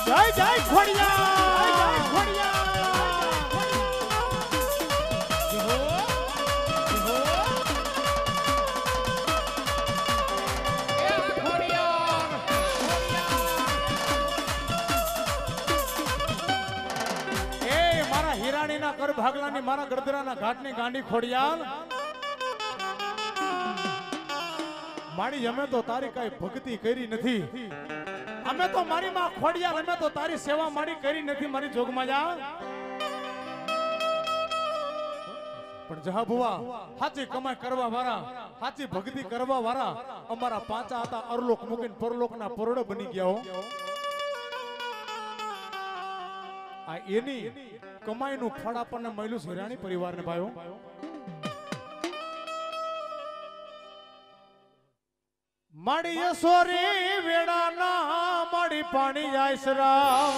જય જય ખોડિયા જય જય ખોડિયા હીરાણીના કર ભાગલાની મારા ગરદરાના ઘાટની ગાંડી ખોડિયાલ મારી અમે તો તારી કઈ ભક્તિ કરી નથી અમે તો મારી માં ખોડિયાલ અમે તો તારી સેવા મારી કરી નથી મારી જોગમાં જા પણ જહા ભુવા સાચી કમાઈ કરવા વાળા સાચી ભક્તિ કરવા વાળા અમારા પાંચા હતા અરલોક મૂકીને પરલોકના પરોડો બની ગયા હો આ એની કમાઈનું ફળ આપણને મળ્યું છે હીરાણી પરિવારને ભાઈઓ માડી યસોરી વેડાના માડી પાણી જાયસરા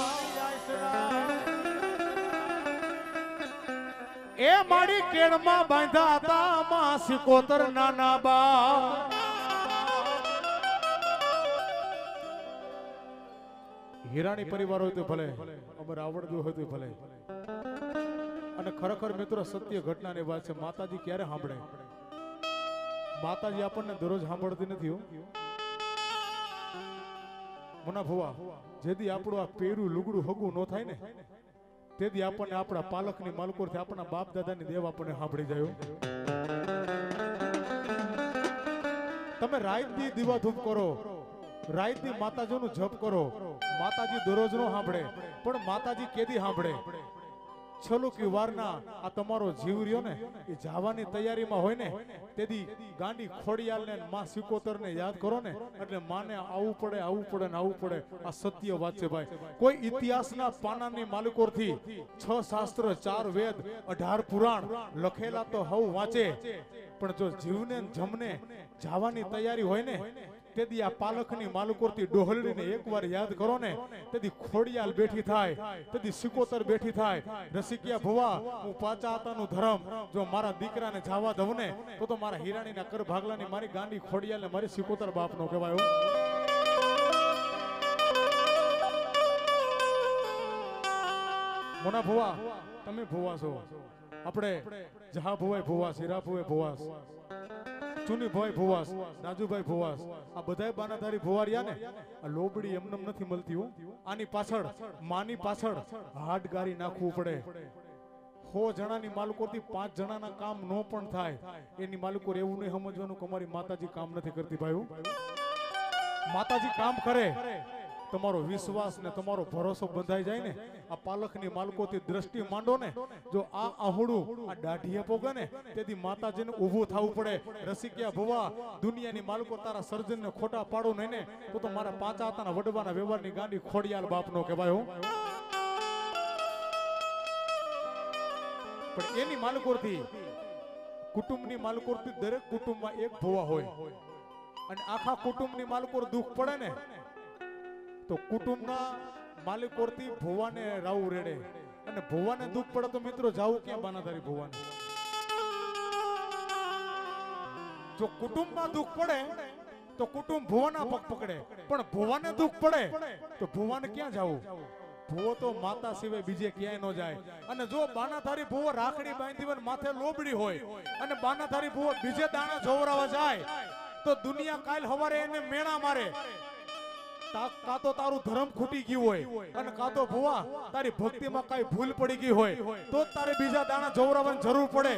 એ માડી કેળમાં બાંધા હતા માં સિકોતર નાના બા હીરાણી પરિવાર હોય તો ભલે અમારે આવડતું હોય તો ભલે અને ખરેખર મિત્રો સત્ય ઘટનાની વાત છે માતાજી ક્યારે સાંભળે માતાજી આપણને દરરોજ સાંભળતી નથી મુના ભુવા જેથી આપણું આ પેરું લુગડું હગું ન થાય ને તેથી આપણને આપણા પાલકની માલકોરથી આપણા બાપ દાદાની દેવ આપણને સાંભળી જાય તમે રાતની દીવા ધૂપ કરો રાતની માતાજીનું જપ કરો માતાજી દરરોજ નો સાંભળે પણ માતાજી કેદી સાંભળે છલુકી વારના આ તમારો જીવ રહ્યો ને એ જવાની તૈયારીમાં હોય ને તેથી ગાંડી ખોડિયાલને માં સિકોતરને યાદ કરો ને એટલે માને આવવું પડે ને આવવું પડે આ સત્ય વાત છે ભાઈ કોઈ ઇતિહાસના પાનાની માલિકોરથી 6 શાસ્ત્ર 4 વેદ 18 પુરાણ લખેલા તો હવ વાંચે પણ જો જીવને જમને જવાની તૈયારી હોય ને તેથી આ પાલખની માલુકોરથી ડોહલડીને એકવાર યાદ કરો ને તેથી ખોડિયાલ બેઠી થાય તેથી સિકોતર બેઠી થાય રસિકિયા ભુવા હું પાચા આતાનું ધર્મ જો મારા દીકરાને જાવા દઉં ને તો મારા હીરાણીના કર ભાગલાની મારી ગાંડી ખોડિયાલ ને મારી સિકોતર બાપનો કહેવાય મોના ભુવા તમે ભુવા છો આપણે જહા ભુવાય ભુવા હીરા ભુવાય ભુવા ચુની ભાઈ ભુવાસ રાજુભાઈ ભુવાસ આ બધાય બાનાધારી ભુવારિયા ને આ લોબડી એમનેમ નથી મળતી હો આની પાછળ માની પાછળ હાડ ગારી નાખવું પડે 100 જણાની માલિકોથી 5 જણાના કામ નો પણ થાય એની માલિકો એવું નહીં સમજવાનું કે અમારી માતાજી કામ નથી કરતી ભાઈઓ માતાજી કામ કરે તમારો વિશ્વાસ ને તમારો ભરોસો બંધાઈ જાય ને આ પાલખની માલકોથી દ્રષ્ટિ માંડો ને જો આ આહુડું આ દાઢીએ પોગે ને તેથી માતાજીને ઊભું થવું પડે રસિકિયા ભુવા દુનિયાની માલકો તારા સર્જનને ખોટા પાડો નહીં ને તો મારા પાંચા હાથના વડવાના વ્યવહારની ગાંડી ખોડિયાલ બાપનો કહેવાય હો પણ એની માલકોરથી કુટુંબની માલકોરથી દરેક કુટુંબમાં એક ભુવા હોય અને આખા કુટુંબની માલકોર દુઃખ પડે ને તો કુટુંબના માલિકોરથી ભુવાને રાવું રેડે અને ભુવાને દુઃખ પડે તો મિત્રો જાવું ક્યાં બાનાધારી ભુવાને જો કુટુંબમાં દુઃખ પડે તો કુટુંબ ભુવાના પગ પકડે પણ ભુવાને દુઃખ પડે તો ભુવાને ક્યાં જાવું ભુવો તો માતા સિવાય બીજે ક્યાંય ન જાય અને જો બાનાધારી ભુવો રાખડી બાંધી હોય માથે લોબડી હોય અને બાનાધારી ભુવો બીજે દાણા જોવરાવા જાય તો દુનિયા કાલ હવારે એને મેણા મારે કા તો તારું ધર્મ ખૂટી ગયું હોય અને કા તો ભુવા તારી ભક્તિમાં કઈ ભૂલ પડી ગઈ હોય તો તારે બીજા દાણા જોવરાવવાની જરૂર પડે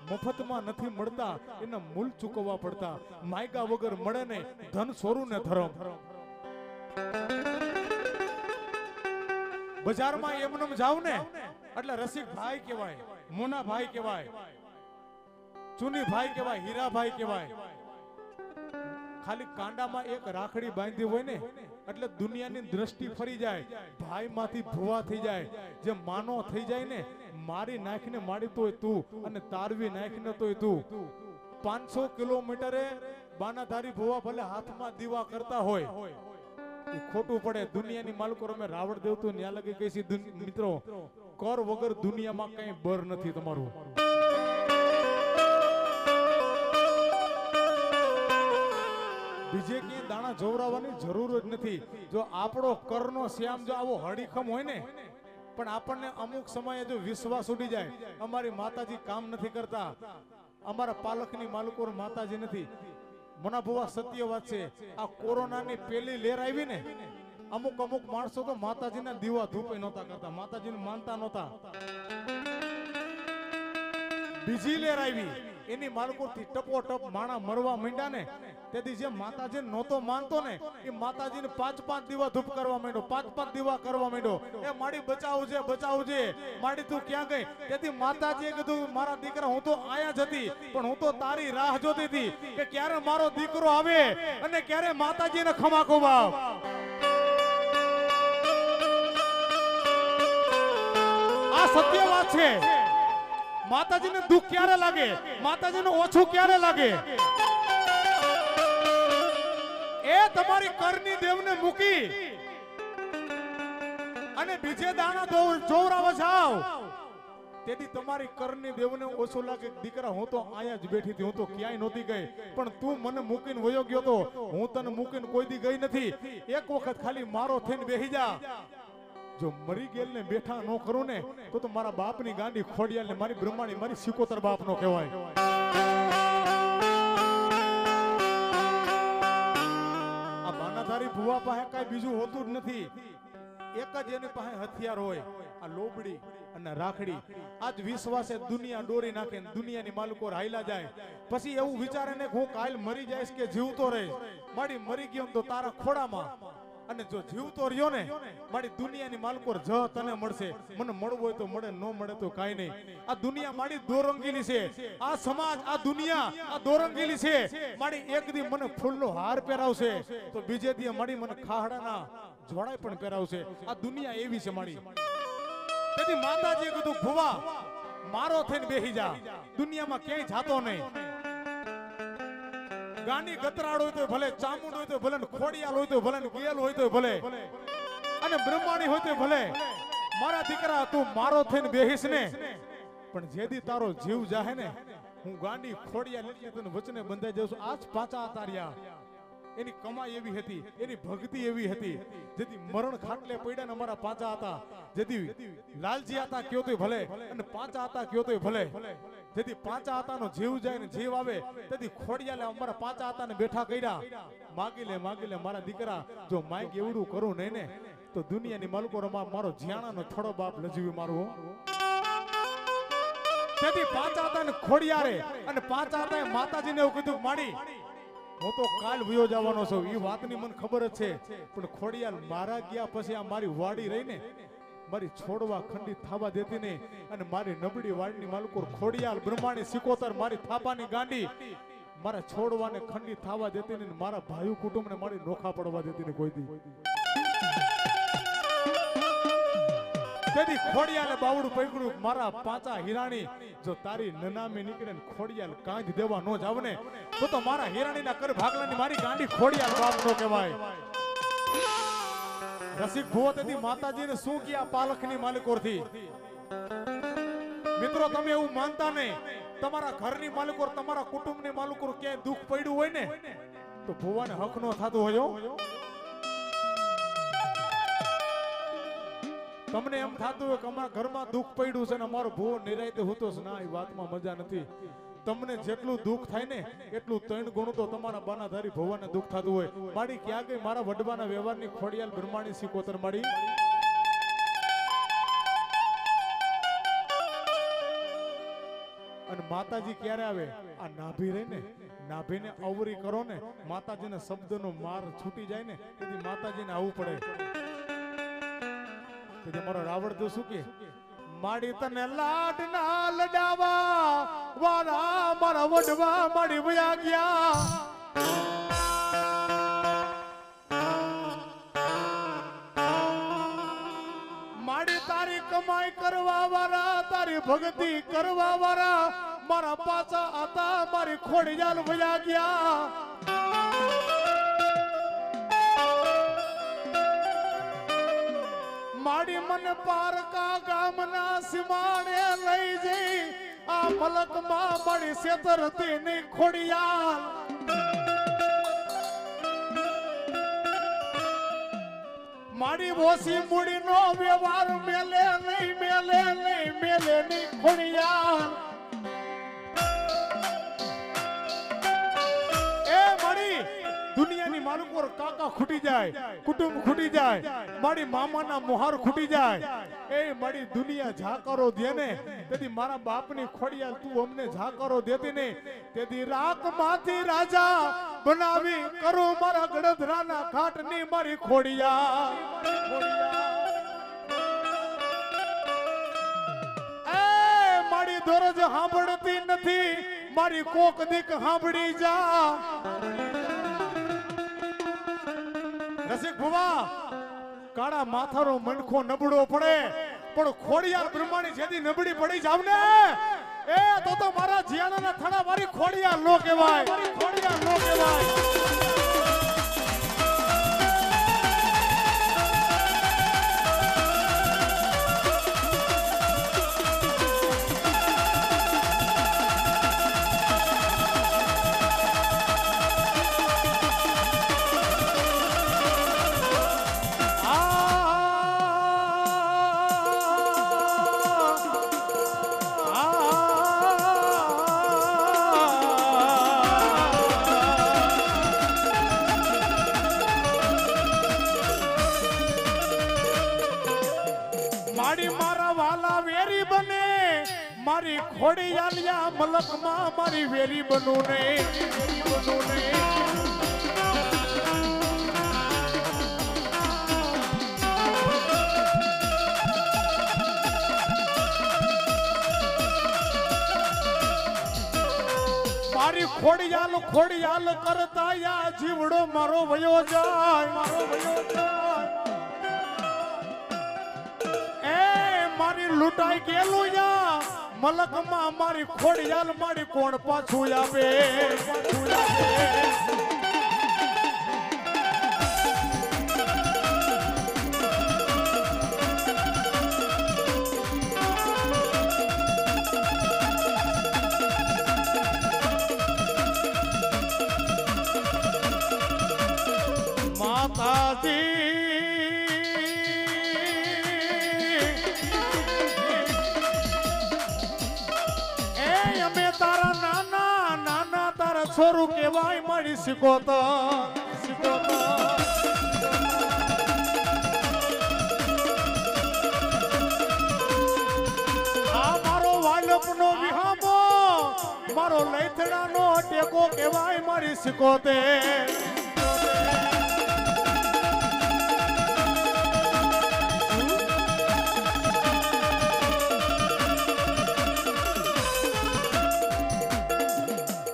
મફતમાં નથી મળતા એના મૂલ ચૂકવવા પડતા માયગા વગર મળે ને ધન સોરું ને ધર્મ બજારમાં એમનેમ જાવ ને એટલે રસિક ભાઈ કહેવાય મોના ભાઈ કહેવાય ચુની ભાઈ કહેવાય હીરા ભાઈ કહેવાય ખાલી કાંડામાં એક રાખડી બાંધી હોય ને એટલે દુનિયાની દ્રષ્ટિ ફરી જાય ભાઈ માંથી ભુવા થઈ જાય જે માનો થઈ જાય ને મારી નાખીને મારી તોય તું અને તારવી નાખીને તોય તું 500 કિલોમીટરે બાનાધારી ભુવા ભલે હાથમાં દીવા કરતા હોય એ ખોટું પડે દુનિયાની માલકો અમે રાવણ દેવ તો ન્યા લગી ગઈ છે મિત્રો કર વગર દુનિયામાં કઈ બર નથી તમારું બીજે ક્યાંય દાણા જોવરાવાની જરૂર જ નથી. જો આપણો કરનો શ્યામ જો આવો હડીખમ હોય ને, પણ આપણને અમુક સમયે જો વિશ્વાસ ઉડી જાય અમારી માતાજી કામ નથી કરતા, અમારા પાલકની માલિકો માતાજી નથી. મના ભુવા સત્ય વાત છે, આ કોરોનાની પહેલી લહેર આવી ને, અમુક માણસો તો માતાજીના દીવા ધૂપે નહોતા કરતા, માતાજીને માનતા નહોતા. બીજી લહેર આવી એની માલકોથી ટપોટપ માણા મરવા માંડ્યા ને, તેથી જે માતાજી નહોતો માનતો ને એ માતાજીને 5-5 દીવા ધૂપ કરવા માંડ્યો, 5-5 દીવા કરવા માંડ્યો. એ માડી બચાવજે માડી તું ક્યાં ગઈ? તેથી માતાજીએ કીધું મારા દીકરા હું તો આયા જ હતી, પણ હું તો તારી રાહ જોતી હતી કે ક્યારે મારો દીકરો આવે અને ક્યારે માતાજીને ખમા ખોવાવ. આ સત્ય વાત છે. માતાજીને દુઃખ ક્યારે લાગે, માતાજીને ઓછું ક્યારે લાગે? એ તમારી કરની દેવને મૂકી અને બીજે દાણા જોવરાવા જાવ, તેથી તમારી કરની દેવને ઓછું લાગે. દીકરા હું તો અહીંયા જ બેઠી હતી, હું તો ક્યાંય નહોતી ગઈ, પણ તું મને મૂકીને વયો ગયો તો, હું તને મૂકીને કોઈ દી ગઈ નથી. એક વખત ખાલી મારો થઈને બેહી જા. જો મરી ગયેલ ને બેઠા ન કરું ને તો મારા બાપની ગાંડી ખોડિયાલ ને મારી બ્રહ્માણી મારી સિકોતર બાપ નો કહેવાય. આ બાનાધારી ભુવા પાસે કઈ બીજું હોતું જ નથી. એક જ એની પાસે હથિયાર હોય, આ લોબડી અને રાખડી. આજ વિશ્વાસે દુનિયા દોરી નાખે, દુનિયાની માલિકો હાઈલા જાય. પછી એવું વિચારે ને હું કાલ મરી જઈશ કે જીવતો રહીશ. મારી મરી ગયો તો તારા ખોડામાં, અને જો જીવતો રહ્યો ને મારી દુનિયાની માલકો જ તને મળશે. મને મળવું હોય તો મળે, ન મળે તો કાઈ નહીં. આ દુનિયા મારી દોરંગીલી છે, આ સમાજ આ દુનિયા આ દોરંગીલી છે. મારી એક દી મને ફૂલનો હાર પહેરાવશે તો બીજે દી મારી મને ખાહડાના જોડાય પણ પહેરાવશે. આ દુનિયા એવી છે મારી. તેથી માતાજીએ કીધું ભુવા મારો થઈને બેહી જા, દુનિયામાં ક્યાંય જાતો નહીં. ગાંડી ગતરાડ હોય તો ભલે, ચામુંડ હોય તો ભલે, ખોડિયાલ હોય તો ભલે, ગેલ હોય તો ભલે, અને બ્રહ્માણી હોય તો ભલે, મારા દીકરા તું મારો થઈને બેહીશ ને, પણ જેદી તારો જીવ જાહે ને હું ગાંડી ખોડિયાલ એટલે તને વચને બંધાઈ જાઉં છું. આજ પાછા તાર્યા. એની કમાઈ એવી હતી, એની ભક્તિ એવી હતી, જેથી મરણ ખાટલે પડ્યા ને અમારા પાછા હતા. જેથી લાલજી હતા કયો તોય ભલે, અને પાછા હતા કયો તોય ભલે, જેથી પાંચા આતાનો જીવ જાય ને જીવ આવે, તેથી ખોડિયાલે અમારા પાંચા આતાને બેઠા કર્યા. માગી લે મારા દીકરા, જો માઈક એવડું કરું નહીં ને તો દુનિયાની માલકો મારો જ્યાણાનો થોડો બાપ લજવી મારું. તેથી પાંચા આતાને ખોડિયારે અને પાંચા આતાએ માતાજીને એવું કીધું માડી હું તો કાલ વયો જવાનો છું. એ વાતની મને ખબર જ છે, પણ ખોડિયાલ મારા ગયા પછી આ મારી વાડી રહી ને મારી છોડવા ખંડિત થવા દેતી નહીં, અને મારી નબળી વાડની માલકો ખોડિયાલ બ્રહ્માણી સિકોતર મારી થાપાની ગાંડી મારા છોડવાને ખંડિત થવા દેતી નહીં, મારા ભાઈ કુટુંબને મારી નોખા પડવા દેતી નહીં કોઈ દી. તેથી ખોડિયાલે બાવડું પકડ્યું, મારા પાંચા હિરાણી જો તારી નનામી નીકળે ને ખોડિયાલ કાંજ દેવા નો જાવ ને તો મારા હિરાણીના કર ભાગલાની મારી ગાંડી ખોડિયાલ બાપ નો કહેવાય. રસિક ભુવો તેથી માતાજીને શું કે પાલખની માલિકોરથી. મિત્રો તમે એવું માનતા નહીં, તમારા ઘરની માલિકો તમારા કુટુંબની માલિકો ક્યાંય દુઃખ પડ્યું હોય ને તો ભુવાને હક નો થતો હોય. તમને એમ થતું હોય કે અમારા ઘરમાં દુઃખ પડ્યું છે ને અમારો ભુવો નિરાયતે હોતો છે, ના એ વાતમાં મજા નથી. તમને જેટલું દુઃખ થાય ને એટલું 3 ગણું તો તમારા બાનાધારી ભુવાને દુઃખ થતું હોય. માડી ક્યાં ગઈ મારા વડવાના વ્યવહારની ખોડિયાલ બ્રહ્માણી સિકોતર માડી? અને માતાજી ક્યારે આવે? આ નાભી રહી ને, નાભીને અવરી કરો ને માતાજીના શબ્દનો માર છૂટી જાય ને, તેથી માતાજીને આવવું પડે. તેથી મારો રાવણ તો શું કે માડી તને લાડ ના લડાવા વાળા મારા વડવા માડી વયા ગયા. માડી તારી કમાઈ કરવા વાળા, તારી ભક્તિ કરવા વાળા મારા પાછા હતા મારી ખોડિયાલ વયા ગયા. માડી મને પારકા ગામના સીમાડે લઈ જઈ, આ મલકમાં મારી સેતરતી ની ખોડિયાલ. મારી ઓછી મૂડી નો વ્યવહાર મેલે ની ખોડિયા એ મારી દુનિયાની માલુકોર કાકા ખૂટી જાય કુટુંબ ખૂટી જાય મારી મામાના મોહાર ખૂટી જાય એ મારી દુનિયા ઝાકરો દે ને તેથી મારા બાપની ખોડિયા તું અમને ઝાકરો દેતી ને તેથી રાખ માંથી રાજા બનાવી કરો મારા ગડધરાના ઘાટની મારી ખોડિયા એ મારી દરજ સાંભળતી નથી મારી કોક દીક સાંભળી જા રસિક ભુવા કાળા માથાનો મનખો નબળો પડે પણ ખોડિયાર બ્રહ્માની જેથી નબળી પડી જાવ ને એ તો મારા જીયાના થડા મારી ખોડિયાર નો કહેવાય મારી ખોડિયાર નો કહેવાય મારી ખોડિયાલિયા મલકમાં મારી વેરી બનું ને મારી ખોડિયાલ કરતા યા જીવડો મારો વયો જાય એ મારી લૂંટાઈ ગયેલું યા મલકમાં મારી ખોડિયાલ મારી કોણ પાછું આવે માતાજી છોરું કેવાય મારી શીખોતો આ મારો વાલપનો વિહામો મારો લૈથડાનો ટેકો કેવાય મારી શીખોતે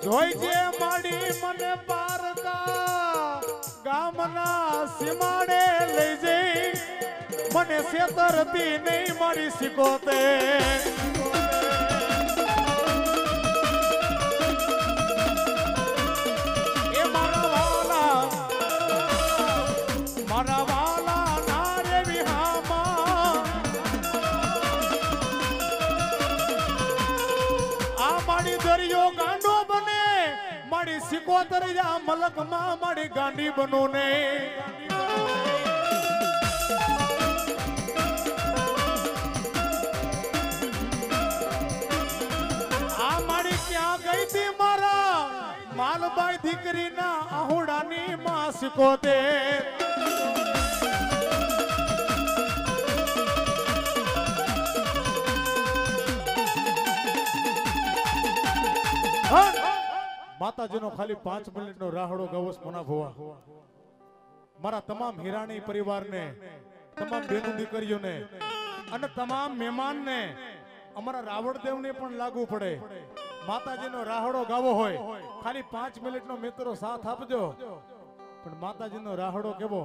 જોઈજે માડી મને પારકા ગામના સીમાડે લઈ જઈ મને સેતરતી નહીં મારી શીખોતે એ મારા વાલા ના રે વિહામા આ માડી દરિયો ગાંડો મારી સિકોતર યા મલકમાં મારી ગાંડી બનો ને આ મારી ક્યાં ગઈ હતી મારા માલબાઈ દીકરીના આહુડાની માં સિકોતેર માતાજીનો ખાલી 5 મિનિટનો રાહડો ગવસ મના ભવા મારા તમામ હિરાણી પરિવારને તમામ બેનો દીકરીઓને અને તમામ મહેમાનને અમારા રાવણદેવને પણ લાગુ પડે માતાજીનો રાહડો ગાવો હોય ખાલી 5 મિનિટનો મિત્રો સાથ આપજો પણ માતાજીનો રાહડો કેવો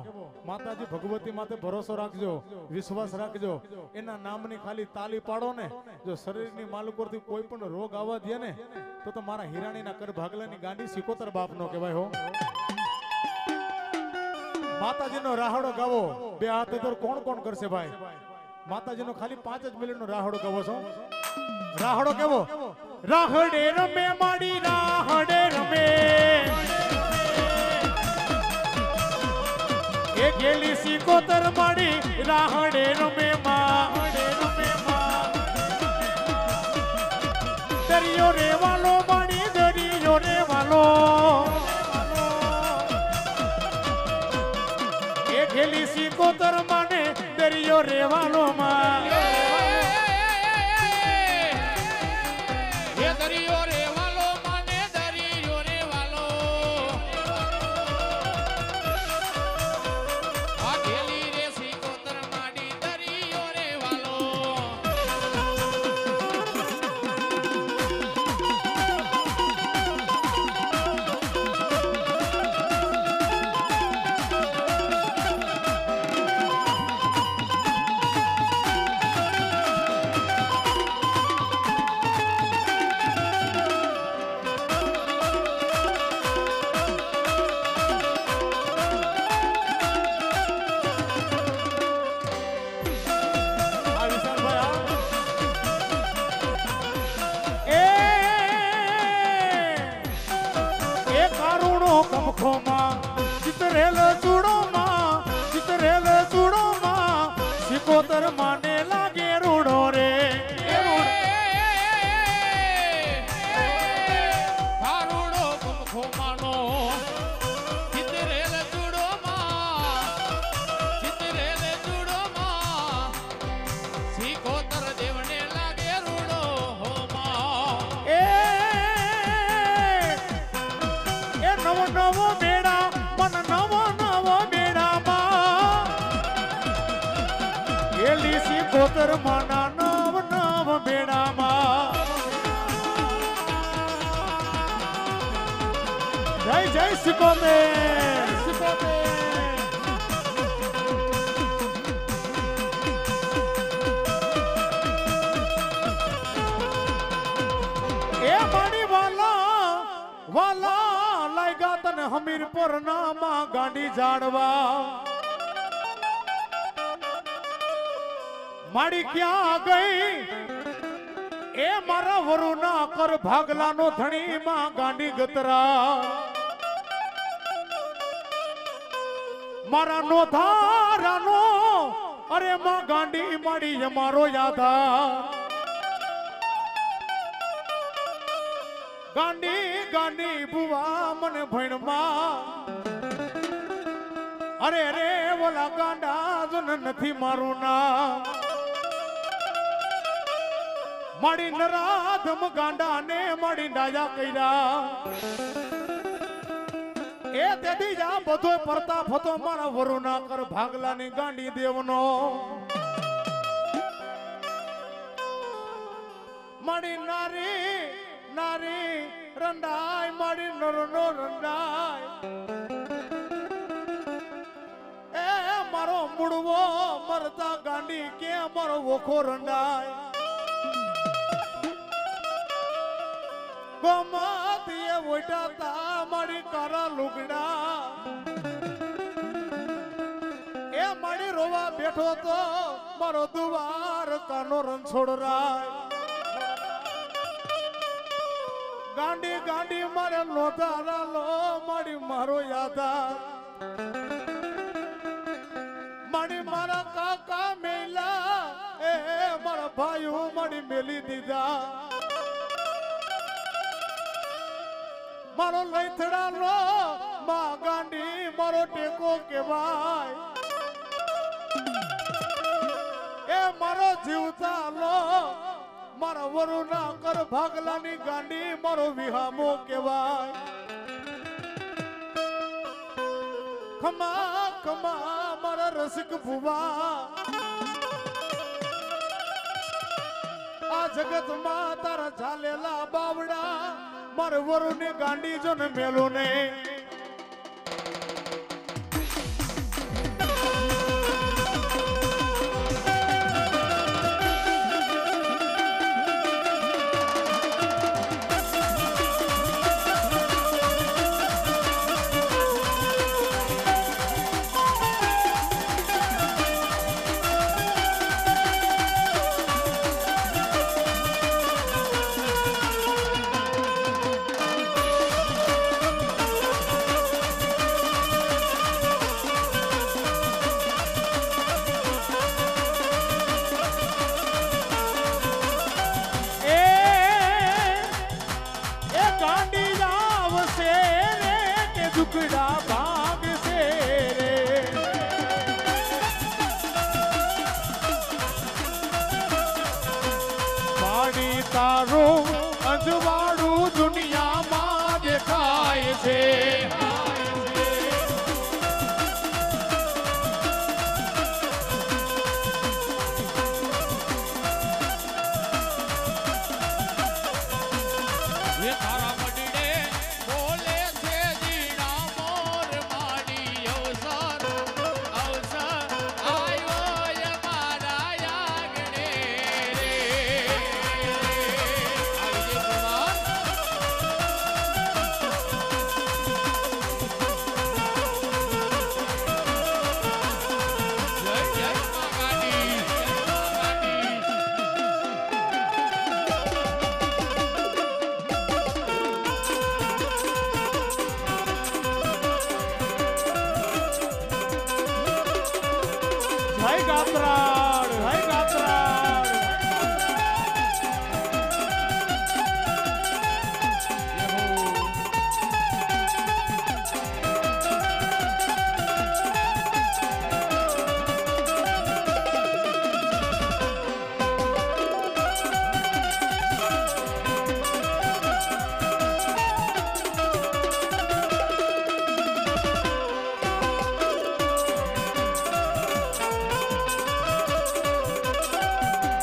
માતાજી ભગવતી માથે ભરોસો રાખજો વિશ્વાસ રાખજો એના નામની ખાલી તાલી પાડો ને જો શરીરની માલુકોરથી કોઈ પણ રોગ આવવા દે ને તો મારા હિરાણીના કર ભાગલાની ગાંડી સિકોતર બાપ નો કહેવાય હો માતાજીનો રાહડો ગાવો બે હાથ ઉપર કોણ કોણ કરશે ભાઈ માતાજીનો ખાલી 5 જ મિનિટનો રાહડો ગાવો છો રાહડો કેવો રાહડે રમે માડી રાહડે રમે એક गेली सिकोतर माडी राहडे रमे માં દરિયો રેવાલો માડી દરિયો રેવાલો એ ગેલી સિકોતર માને દરિયો રેવાલો માં એ દરિયો રેવાલો માને દરિયો રેવાલો આ ગેલી રે સિકોતર માડી દરિયો રેવાલો સિકોતર માને લાગે રૂડો રે હારૂડો કમખો માનો ચિતરેલ ચૂડો માં સિકોતર દેવને લાગે રૂડો હો માં એ નવો નવો બેડા મન નવો નવો બેડામાં ગેલી સિકોતર માના નવ નવ બેડામાં જય જય સિકોતર એ મારી વાલા લાગ્યા તને હમીરપુર નામાં ગાંડી જાડવા માડી ક્યાં ગઈ એ મારા વરુ ના કર ભાગલાનો ધણી માં ગાંડી ગતરા મારા નો ધારાનો અરે માં ગાંડી માડી અમારો યાદા ગાંડી ગાંડી બુવા મને ભણમાં અરે રે ઓલા ગાંડા જન નથી મારું નામ માડી નરાધમ ગાંડા ને માડી ડાયા કર્યા એ તેથી જા બધો પરતાપ હતો મારા વરુ ના કર ભાગલાની ગાંડી દેવનો માડી નારી નારી રંડાય માડી નરનો રંડાય એ મારો મુડવો મરતા ગાંડી કે મારો વોખો રંડાય ગોમતીએ વોટાતા મારી કારા લુગડા એ મારી રોવા બેઠો તો મારો દુવાર કાનો રણછોડરાય ગાંડી ગાંડી મારે લોધારા લો મારી મારો યાદા મારી મારા કાકા મેલા એ મારા ભાઈઓ મારી મેલી દીધા મારો લઈથડા લો માં ગાંડી મારો ટેકો કેવાય એ મારો જીવતા લો મારા વરુ ના કર ભાગલાની ગાંડી મારો વિહામો કેવાય ખમા ખમા મારા રસિક ભુવા આ જગત માં તારા ચાલેલા બાવડા મારે વરુ ને ગાંડી જો ને મેલો ને ઝુકડા ભાગ છે રે પાણી તારું અજવાળું દુનિયામાં દેખાય છે એ તારા મડીને બોલે છે જીણા મોર માડી અવસર અવસર આવ્યો એ મારા યાગણે રે આવી જે પ્રમાણ જય જય માગાડી જય ગાત્રાળ જય ગાત્રાળ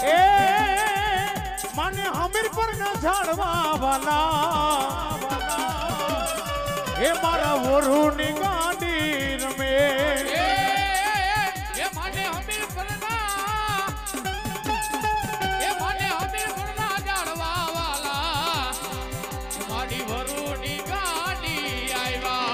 એ મને હમીર પર ન ઝાડવા વાલા એ મારા વરુની ગાડી રમે એ મને હમીર પરના એ મને હમીર પરના જાળવા વાલા મારી વરુની ગાડી આવ્યા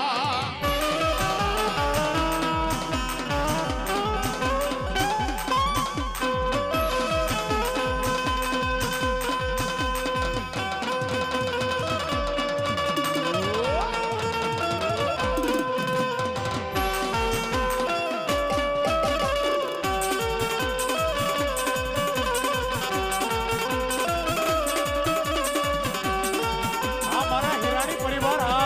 આ મારા હિરાણી પરિવાર આ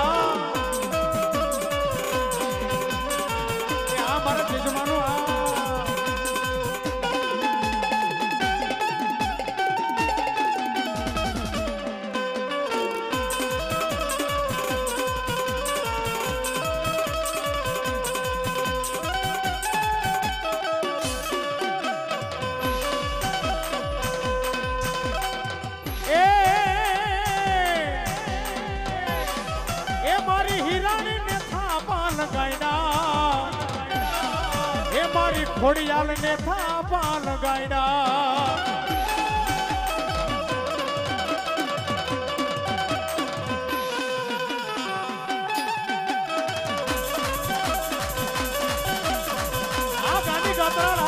એ આ મારા જજમાનો આ એ મારી હિરાણી ને થાપા લગાયડા એ મારી ખોડિયાલ ને થાપા લગાયડા આ ગાંધી ગાત્રાળ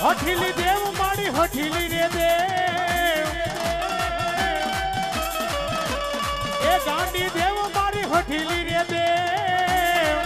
હઠીલી દેવ માડી હઠીલી રે દેવ એ ગાંડી દેવ મારી હઠીલી રે દેવ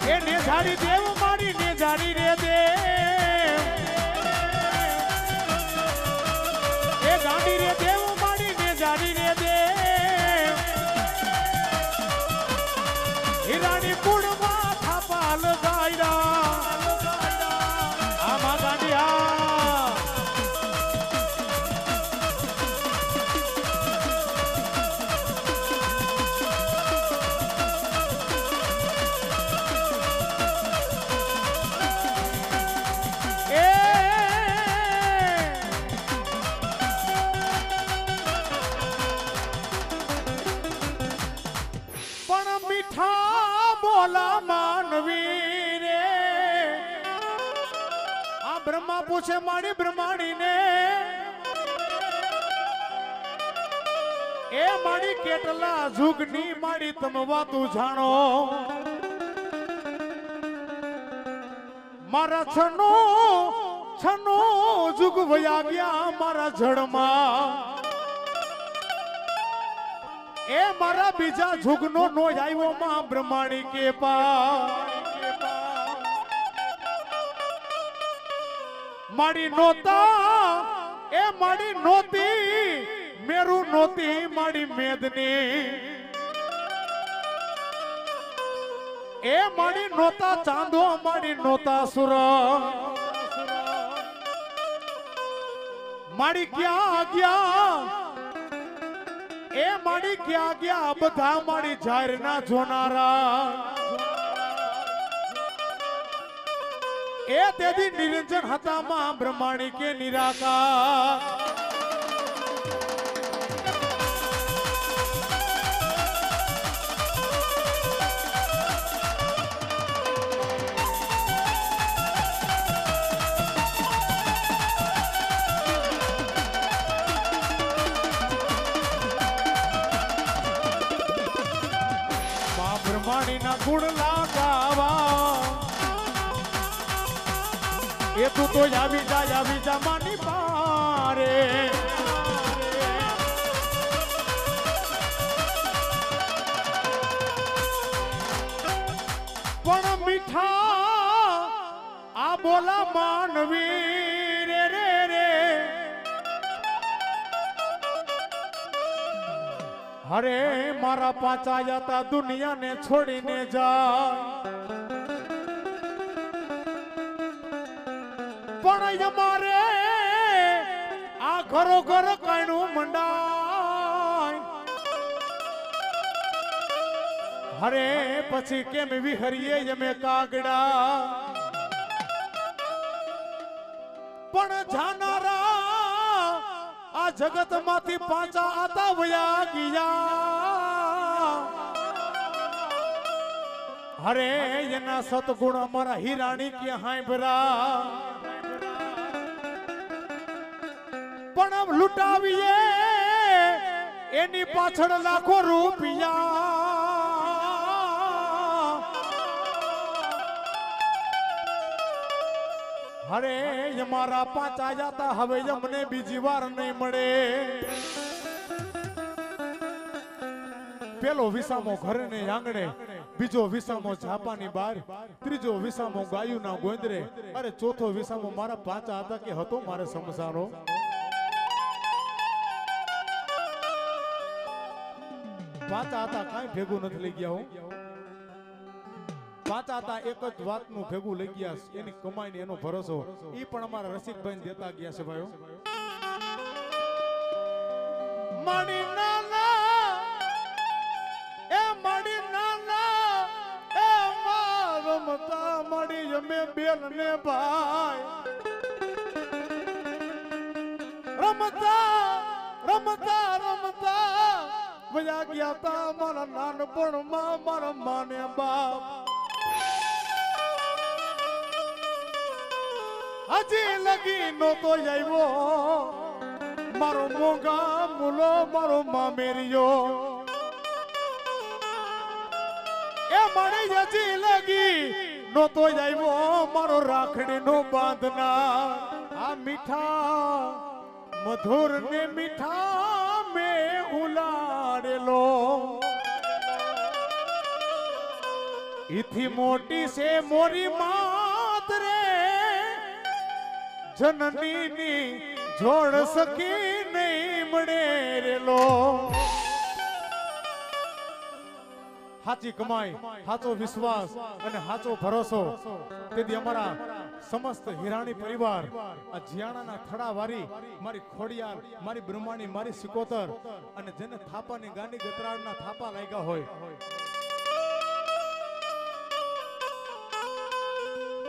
એ નેઝાડી દેવ મારી નેઝાડી રે દેવ એ ગાંડી રે દેવ મારી નેઝાડી રે દેવ હિરાણી કુળમાં થાપા લગાયડા આમાં ગાંડી આ બોલા માનવી રે આ બ્રહ્મા પૂછે મારી બ્રહ્માણી ને એ મારી કેટલા જુગની મારી તમે વાતું જાણો મારા છનો જુગ વયા ગયા મારા જળમાં એ મારા બીજા જુગનો નો આવ્યો માં બ્રહ્માણી કે પા મારી નોતા એ મારી નોતી મેરું નોતી મારી મેદની એ મારી નોતા ચાંદો મારી નોતા સુર મારી ક્યાં ગયા એ મારી ક્યાં ગયા બધા મારી જાહેર ના જોનારા એ તેથી નિરંજન હતા માં બ્રહ્માણી કે નિરાકાર બ્રહ્માણીના ગુણ લાગાવા એ તું તો આવી જા માની પારે પણ મીઠા આ બોલા માનવી રે રે રે અરે મારા પાછા જતા દુનિયાને છોડીને જા પણ અમારે આ ઘરો ઘર કાણું મંડાય અરે પછી કેમ વિહરીએ અમે કાગડા પણ જાનારા આ જગત માંથી પાછા આતા વયા ગયા અરે એના સતગુણ અમારા હીરાણી કે હાંભરા પણ લૂંટાવીએ એની પાછળ લાખો રૂપિયા અરે અમારા પાછા જતા હવે અમને બીજી વાર નહીં મળે પેલો વિસામો ઘરે ને આંગણે બીજો વિસામો ઝાપાની બાર ત્રીજો વિસામો ગાયુના ગોંદરે અરે ચોથો વિસામો મારા પાછા હતા કે હતો મારે સમસારો પાછા હતા કાંઈ ભેગું નથી લઈ ગયા હું પાછા હતા એક જ વાતનું ભેગું લઈ ગયા એની કમાઈને એનો ભરોસો ઈ પણ અમારા રસિકભાઈ દેતા ગયા છે ભાઈઓ માડી નાના એ માડી નાના એ રમતા માડી જમે બેલ ને ભાઈ રમતા વયા ગયા તા મારા નાનપણમાં મારા માને બાપ હજી લગી નહોતો આવ્યો મારો મોંઘા મુલો મારો મામેરિયો એ મારી હજી લગી નહોતો આવ્યો મારો રાખડીનો બાંધના આ મીઠા મધુર ને મીઠા મેં ઉલાડેલો ઈથી મોટી છે મોરી માત રે જનનીની જોડ સકી નહીં મળે રેલો સાચી કમાઈ સાચો વિશ્વાસ અને સાચો ભરોસો તેથી અમારા સમસ્ત હિરાણી પરિવાર આ જીયાણાના થડાવારી મારી ખોડિયાર મારી બ્રહ્માણી મારી સિકોતર અને જેને થાપાની ગાંડી ગતરાળના થાપા લાગ્યા હોય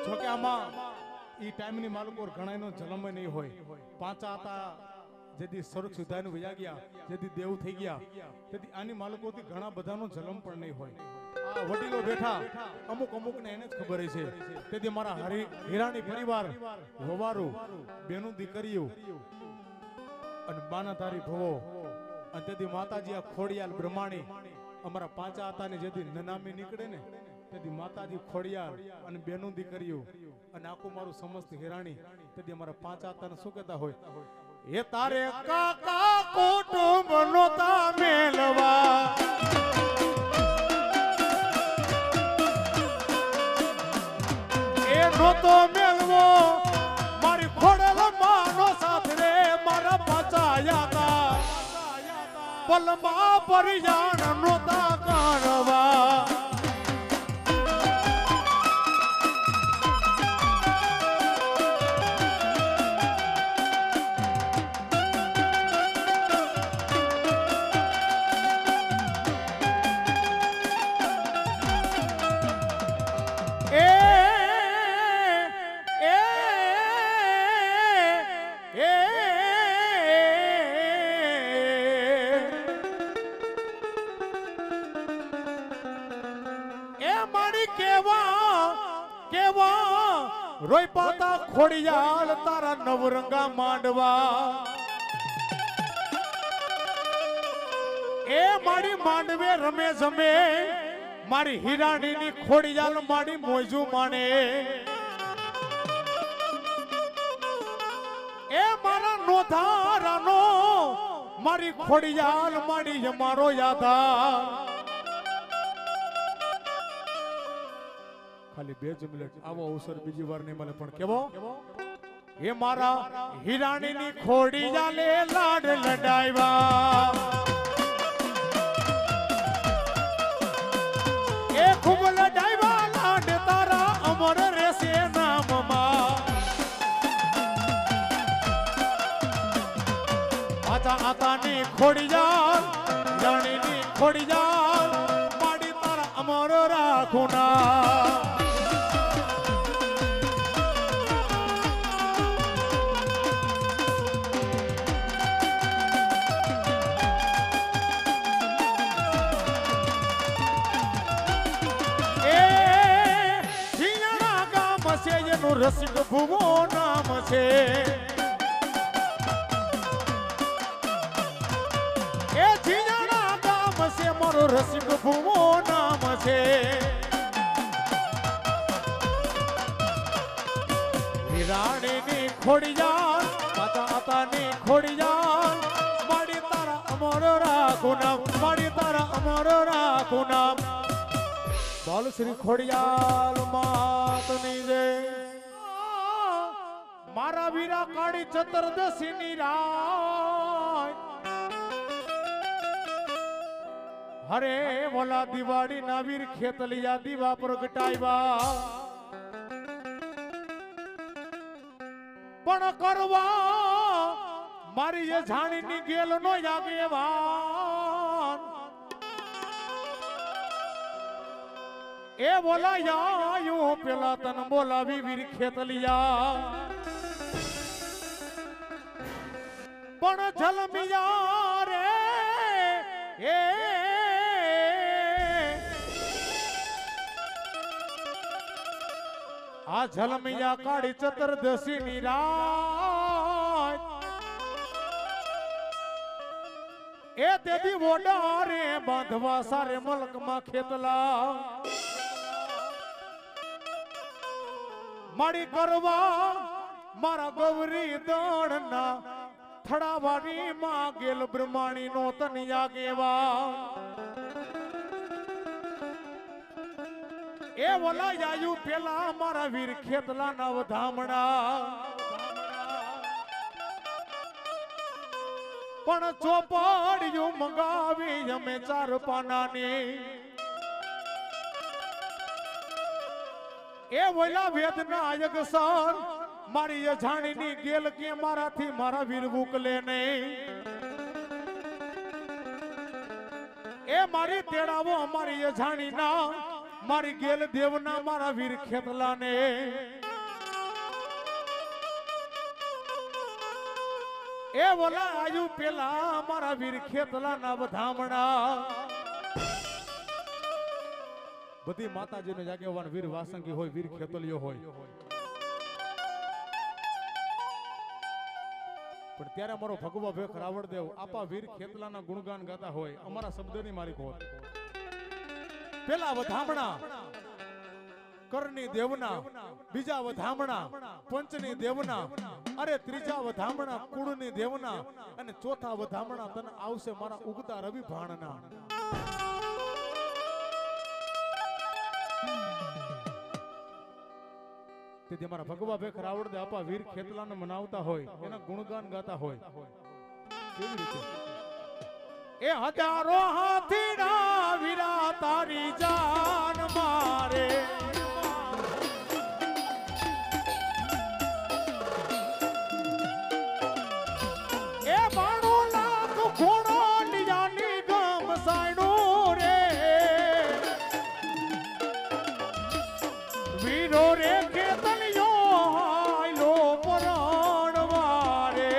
જોકે આમાં ઈ ટાઈમની માલુકોર ઘણાયનો જન્મ નહીં હોય પાંચા હતા જેથી સ્વર્ગ સુધાઈને વયા ગયા, જેથી દેવ થઈ ગયા, તેથી આની માલિકોથી ઘણા બધાનો જન્મ પણ નહીં હોય. આ વડીલો બેઠા અમુકને એને જ ખબર છે. તેથી મારા હીરાણી પરિવાર વવારું બેનું દીકરીઓ અને બાના તારી ભવો અને તેથી માતાજી આ ખોડિયાલ બ્રહ્માણી અમારા પાંચા હતાને જેથી નનામી નીકળે ને તેથી માતાજી ખોડિયાલ અને બેનું દીકરીઓ અને આખું મારું સમસ્ત હીરાણી તેથી અમારા પાંચા હતાને શું કહેતા હોય, એ તારે કાકા કુટુંબ નોતા મેલવા, એ નોતો મેલવો મારી ખોડલ માનો સાથ રે મારા પચાયા પલમાં પરિજાણ નોતા કાઢવા. રોય પાતા ખોડિયાલ તારા નવરંગા માંડવા, એ મારી માંડવે રમે જમે મારી હીરાણીની ખોડિયાલ મારી મોજુ માણે, એ મારા નોધારાનો મારી ખોડિયાલ મારી અમારો યાદા. ખાલી 2 મિનિટ આવો અવસર બીજી વાર નહીં મળે પણ કેવો, એ મારા હીરાણીની ખોડિયાલે લાડ લડાવ્યા, એ ખૂબ લડાવ્યા લાડ તારા અમર રહેશે નામમાં. આતા આતાની ખોડિયાલ રાણીની ખોડિયાલ માડી તારા અમર રાખુના. રસિક ભુવો નામ છે, એ જીજાણા ગામ છે મારો રસિક ભુવો નામ છે. હીરાણીની ખોડિયાલ માતા માતાની ખોડિયાલ માડી તારા અમર રાખું નામ, માડી તારા અમર રાખું નામ. બોલ શ્રી ખોડિયાલ માતની જય. મારા વીરા કાળી ચતુર્દશી ની રાત હરે વલા દિવાળી ના વીર ખેતલિયા દીવા પ્રગટાવ્યા, પણ કરવા મારી એ જાણીની ગેલ નો આગેવાન, એ બોલાયા પેલા તન બોલાવી વીર ખેતલિયા, પણ જલમિયા રે એ આ જલમિયા કાળી ચતુર્દશી ની રાત એ દેદી વોડારે બાંધવા સારે મલક માં ખેતલા માડી કરવા મારા ગૌરી દણના થડાવાડી માં ગેલ બ્રહ્માણી નો તનિયા કેવા એ વલા જાયુ પેલા મારા વીર ખેતલા ના વધામણા પણ ચોપડિયું મંગાવી અમે 4 પાનાની એ વલા વેદનાયક સર મારી અજાણીની ગેલ કે મારાથી મારા વીર ભૂકલે નહીં એ મારી તેડાવો અમારી અજાણી ના મારી ગેલ દેવના મારા વીર ખેતલા ને એ બોલા આજુ પેલા મારા વીર ખેતલા ના વધામણા બધી માતાજીને જાગેવાન વીર વાસંગી હોય વીર ખેતલિયો હોય પણ ત્યારે અમારો ભગવા ભેખ રાવણદેવ આપા વીર ખેતલાના ગુણગાન ગાતા હોય અમારા શબ્દની મારી કોત પેલા વધામણા કરની દેવના બીજા વધામણા પંચની દેવના અરે ત્રીજા વધામણા કુળની દેવના અને ચોથા વધામણા તને આવશે મારા ઉગતા રવિ ભાણના તેથી મારા ભગવા ભેખ રાવણદેવ આપા વીર ખેતલાને મનાવતા હોય એના ગુણગાન ગાતા હોય કેવી રીતે એ હજારો હાથીના વીરા તારી જાન મારે એ બાણો લાખ ઘોડો લીજાની ગમ સાયણો રે વીરો રે ખેતલિયો હાયલો પરણવારે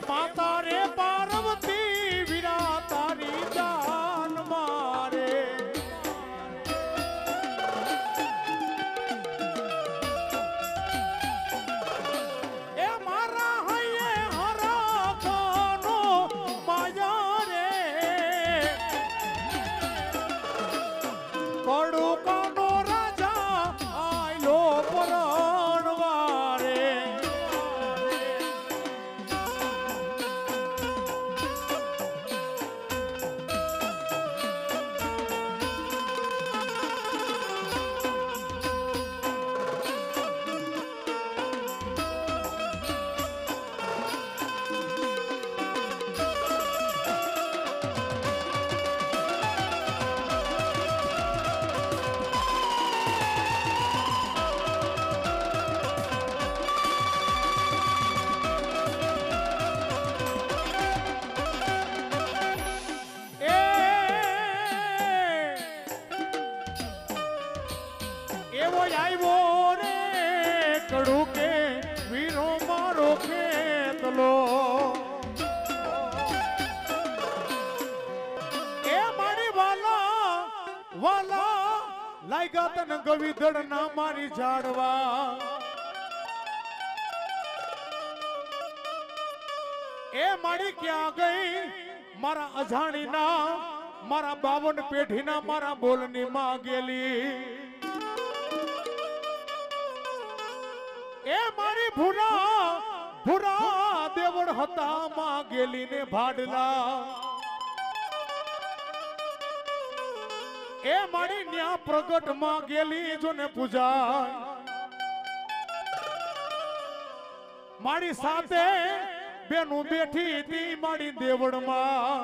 માતા રે પાર્વતી વીરા તારી જાન મારે એ મારા હૈયે હરા ખાનો માયા રે કડુકાનો રાજા આયલો પરણવારે એવો આવ્યો રે કડું કે વીરો મારો ખેતલો એ મારી વાલા વાલા લાગ્યા તને ગવિધડ ના મારી ઝાડવા એ મારી ક્યાં ગઈ મારા અજાણીના મારા 52 પેઢીના મારા બોલની માં ગેલી એ મારી ભૂરા ભૂરા દેવળ હતા માં ગેલી ને ભાડલા એ મારી ન્યા પ્રગટ માં ગેલી જો ને પૂજા મારી સાથે બેનું બેઠી હતી મારી દેવળમાં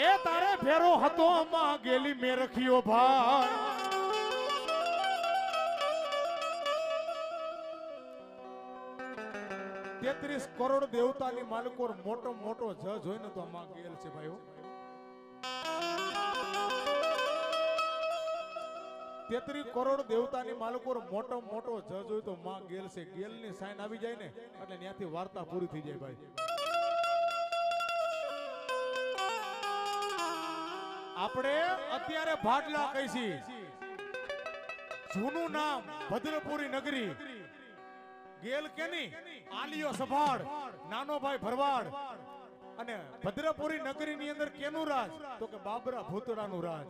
એ તારે ફેરો હતો માં ગેલી મેં રખ્યો ભાઈ 33 કરોડ દેવતાની માલિકો મોટો મોટો જજ હોય ને તો માં ગેલ છે ભાઈઓ 33 કરોડ દેવતાની માલિકો મોટો મોટો જજ હોય તો માં ગેલ છે ગેલની સાઈન આવી જાય ને એટલે ત્યાંથી વાર્તા પૂરી થઈ જાય ભાઈ આપણે અત્યારે ભાડલા કહીશી જૂનું નામ ભદ્રપુરી નગરી ગેલ કેની આલિયો સભાડ નાનો ભાઈ ભરવાડ અને ભદ્રપુરી નગરી ની અંદર કેનું રાજ તો કે બાબરા ભૂતડાનું રાજ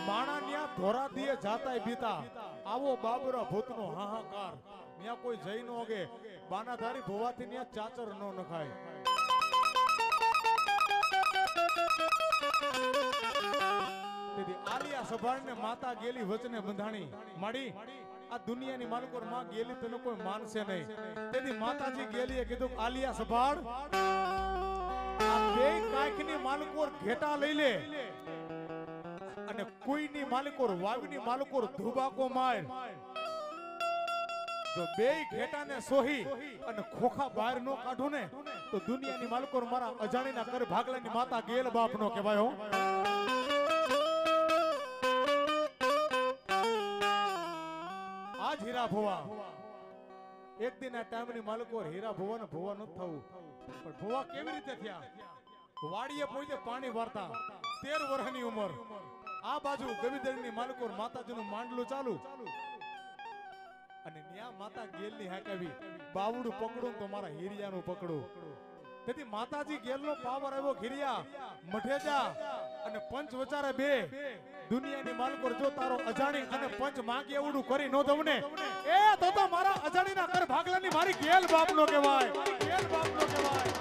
માણાન્યા ધોરાદીએ જાતાય બીતા આવો બાબરા ભૂતનો હાહાકાર ન્યા કોઈ જઈ ન હોગે બાનાધારી ભોવાથી ન્યા ચાચર ન નખાય તેથી આલિયા સભાળને માતા ગેલી વચને બંધાણી માડી આ દુનિયાની માલકોર માં ગેલી તને કોઈ માનશે નહીં. તેથી માતાજી ગેલીએ કીધું આલિયા સંભાળ આ બે કાંઈકની માલકોર ઘેટા લઈ લે અને કોઈની માલકોર વાવીની માલકોર ધુબાકો માર. જો બે ઘેટાને સોહી અને ખોખા બહાર નો કાઢું ને તો દુનિયાની માલકોર મારા અજાણીના કર ભાગલાની માતા ગેલ બાપ નો કહેવાય હો. આજ હીરા ભોવા એક દિન આ ટાઈમની માલકોર હીરા ભોવા ને ભોવા ન થવું પણ ભોવા કેવી રીતે થયા? વાડીએ પહોંચે પાણી વારતા 13 વર્ષની ઉંમર. આ બાજુ ગવિદળની માલકોર માતાજીનું માંડલું ચાલુ અને ન્યા માતા ગેલની હાકાવી બાવડું પકડું તો મારા હીરિયાનું પકડું. તેથી માતાજી ગેલનો પાવર આવ્યો ઘીરિયા મઠેજા અને પંચ વચારે બે દુનિયાની માલકોર જો તારો અજાણી અને પંચ માંગે એવડું કરી નો દઉં ને એ તો મારા અજાણીના કર ભાગલાની મારી ગેલ બાપનો કહેવાય. મારી ગેલ બાપનો કહેવાય.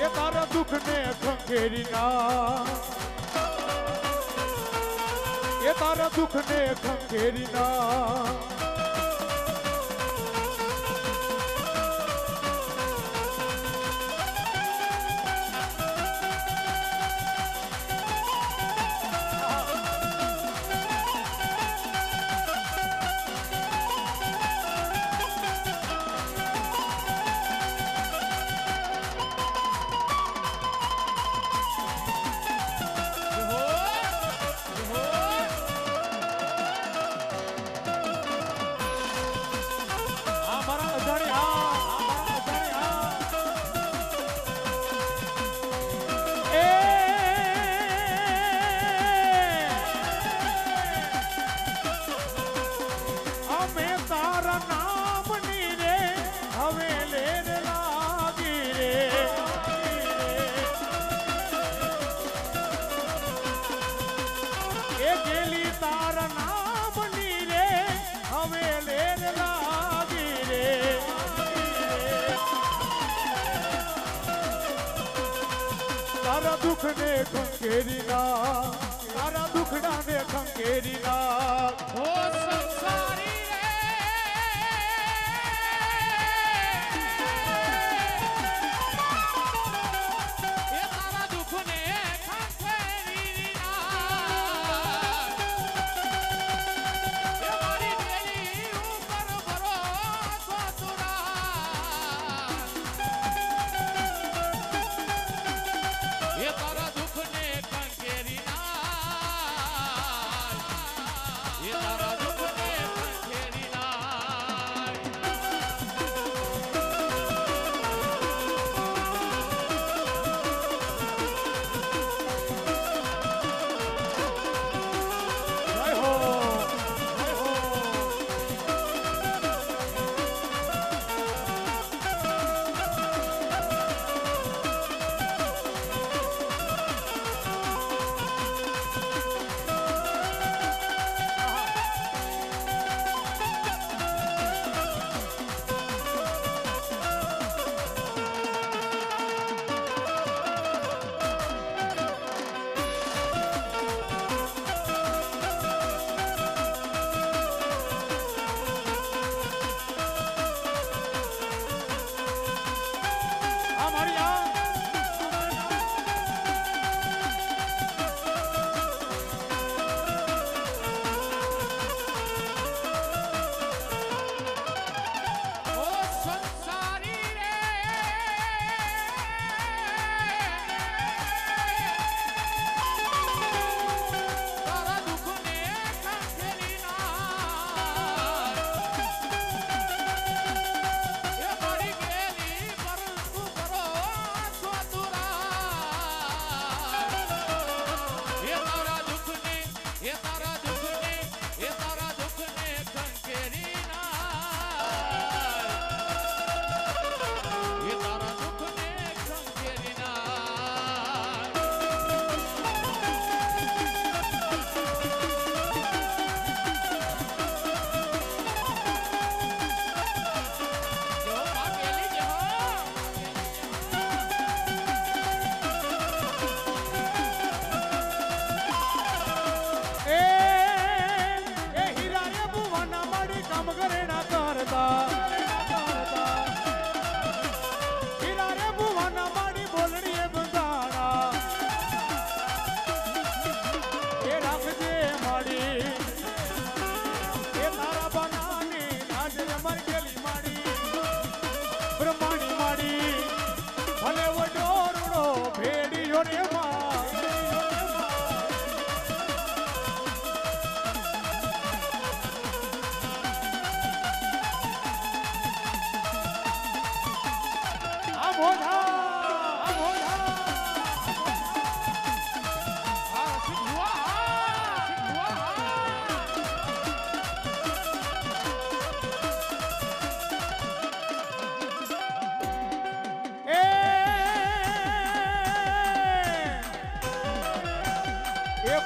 એ તારા દુઃખને ખંખેરી ના દુઃખને ખંખેરી ના તારા દુઃખડાને ખંખેરી ના ઓ સંસારી રે એ તારા દુઃખને ખંખેરી ના એ મારી દેલી ઉપર ભરોસો તુરા એ તારા દુઃખને ખંખેરી ના એ તારા દુઃખને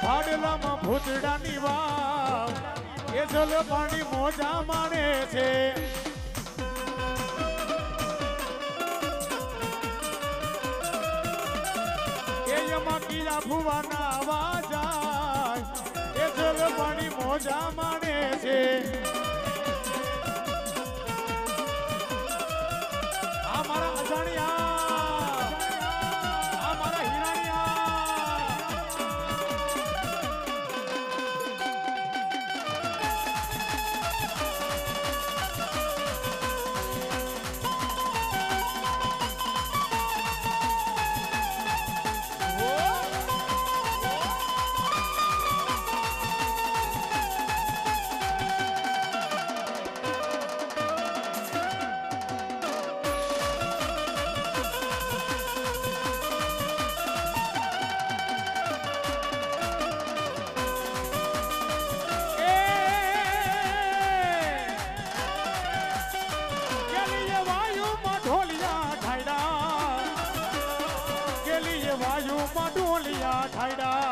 ભાડલામાં ભૂતડાની વાવ એ જલ પાણી મોજા માણે છે એમાં કીડા ભુવાના આવા જાય એ જલ પાણી મોજા માણે છે આ મારા અજાણ્યા આ મારા હિરાણિયા વાયુમાં ઢોલિયા ઠાયડા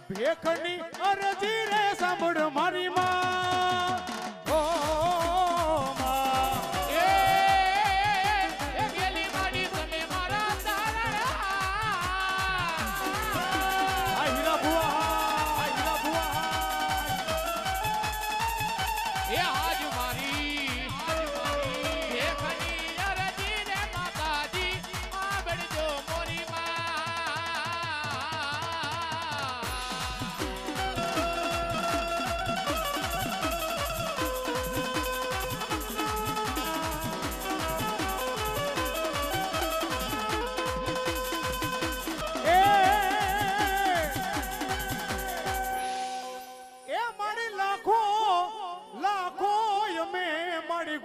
ભેખની અરજી રે સાંભળ મારી માં ઓ માં એ ગેલી માડી તમે મારા તારા આ હીરા ભુવા એ આજ મારી ભેખની અરજી રે માતાજી આબડજો મોરી માં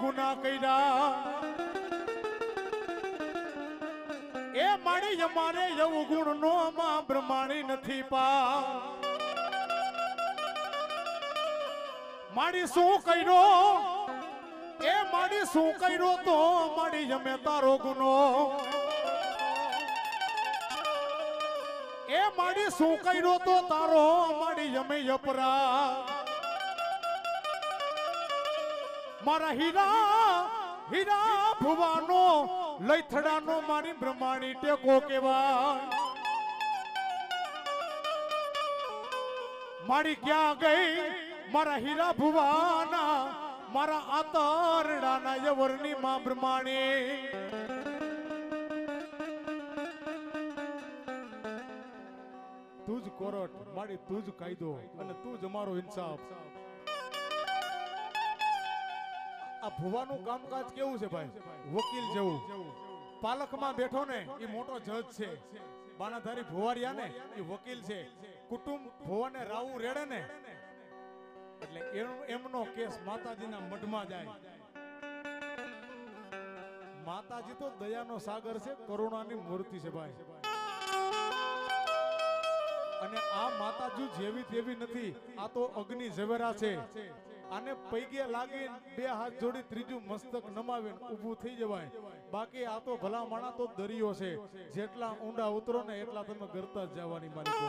ગુના કર્યા એ મારી અમારે એવું ગુણ નો માં બ્રહ્માણી નથી પા મારી શું કર્યો એ મારી શું કર્યો તો મારી જમે તારો ગુનો એ મારી શું કર્યો તો તારો મારી જમે અપરા મારા હીરા ભુવાનો લઈથડાનો મારી બ્રહ્માણી ટેકો કેવા મારી ક્યાં ગઈ મારા હીરા ભુવાના મારા આતરડાના યવરની માં બ્રહ્માણી તું જ કોરટ મારી તું જ કાયદો અને તું જ અમારો ઇન્સાફ આ ભુવાનું કામકાજ કેવું છે ભાઈ વકીલ જેવું પાલખમાં બેઠો ને એ મોટો જજ છે બાનાધારી ભુવારિયા ને એ વકીલ છે કુટુંબ ભુવાને રાવું રેડે ને એટલે એમનો કેસ માતાજીના મઢમાં જાય માતાજી તો દયાનો સાગર છે કરુણાની મૂર્તિ છે ભાઈ અને આ માતાજી જેવી તેવી નથી આ તો અગ્નિ ઝવેરા છે આને પૈગે લાગી બે હાથ જોડી ત્રીજું મસ્તક નમાવીને ઊભું થઈ જવાય. બાકી આ તો ભલા માણા તો દરિયો છે, જેટલા ઊંડા ઉતરો ને એટલા તમે ગરતા જ જવાની માલિકો.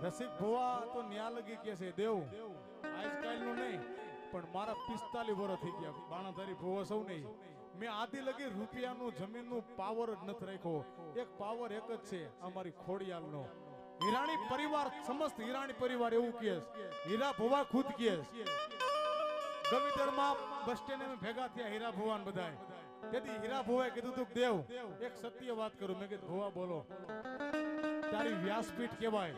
રસિક ભુવા તો ન્યા લગી કે છે દેવ આજકાલનું નહીં પણ મારા 45 વર્ષ થઈ ગયા બાણાધારી ભુવા સૌ નહીં. મેં આદિ લગી રૂપિયાનું જમીનનું પાવર જ નથી રાખ્યો. એક પાવર એક જ છે અમારી ખોડિયાલનો. હિરાણી પરિવાર સમસ્ત હિરાણી પરિવાર એવું કહે હીરા ભુવા ખુદ કહે. ગવિદળમાં બસ સ્ટેન્ડ અમે ભેગા થયા હીરા ભુવાન બધાય. તેથી હીરા ભુવાએ કીધું તું દેવ એક સત્ય વાત કરું. મેં કીધું ભુવા બોલો. તારી વ્યાસપીઠ કહેવાય.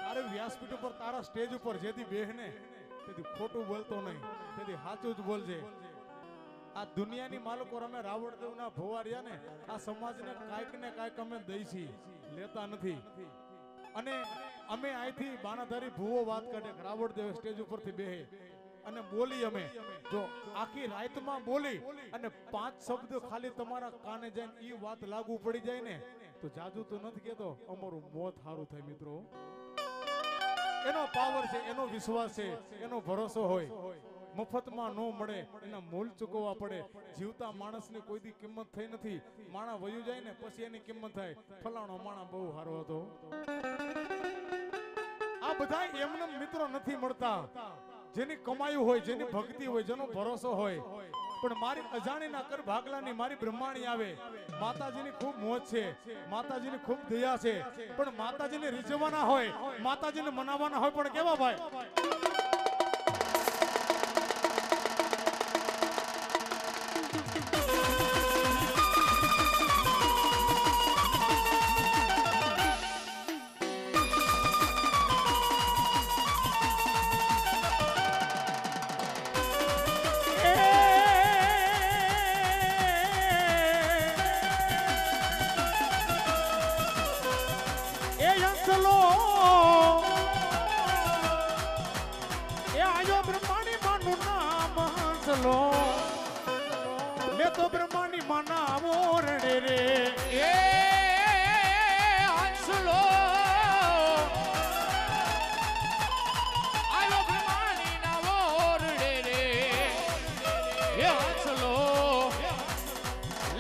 તારી વ્યાસપીઠ ઉપર તારા સ્ટેજ ઉપર જેથી બેહને તેથી ખોટું બોલતો નહીં, તેથી સાચું જ બોલજે. આ દુનિયાની માલિકો અમે રાવણદેવના ભુવારિયા ને આ સમાજને કાંઈક ને કાંઈક અમે દઈ છીએ, લેતા નથી. અને અમે અહીંથી બાણાધારી ભુવો વાત કાઢે રાવણદેવ સ્ટેજ ઉપરથી બેહે અને બોલી. અમે જો આખી રાતમાં બોલી અને 5 શબ્દ ખાલી તમારા કાને જઈને ઈ વાત લાગુ પડી જાય ને તો જાજુ તો નથી કેતો અમારું મોત સારું થાય મિત્રો. એનો પાવર છે, એનો વિશ્વાસ છે, એનો ભરોસો હોય. મફતમાં ન મળે, એના મૂલ ચૂકવવા પડે. જીવતા માણસની કોઈ દી કિંમત થઈ નથી. માણા વયું જાય ને પછી એની કિંમત થાય. ફલાણો માણા બહુ સારો હતો. આ બધા એમને મિત્રો નથી મળતા. જેની કમાયું હોય, જેની ભક્તિ હોય, જેનો ભરોસો હોય. પણ મારી અજાણીના કર ભાગલાની મારી બ્રહ્માણી આવે. માતાજીની ખૂબ મોજ છે, માતાજીની ખૂબ દયા છે. પણ માતાજીને રીઝવવાના હોય, માતાજીને મનાવવાના હોય પણ કેવા ભાઈ. મેં તો બ્રહ્માની માના મોરડે રે એ હંસલો આયો બ્રહ્માની ના ઓરડે રે. એ હંસલો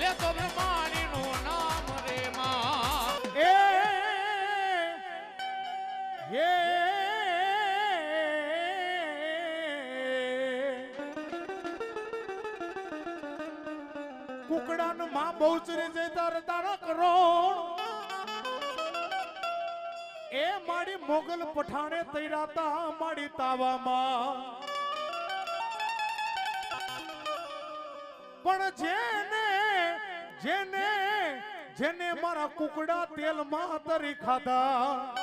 લે તો બ્રહ્માની નું નામ રે માં. કુકડાનું માં બહુચરી જઈ તારા કરોડ. એ મારી મોગલ પઠાણે તૈરાતા મારી તાવામાં. પણ જેને જેને જેને મારા કુકડા તેલમાં તરી ખાધા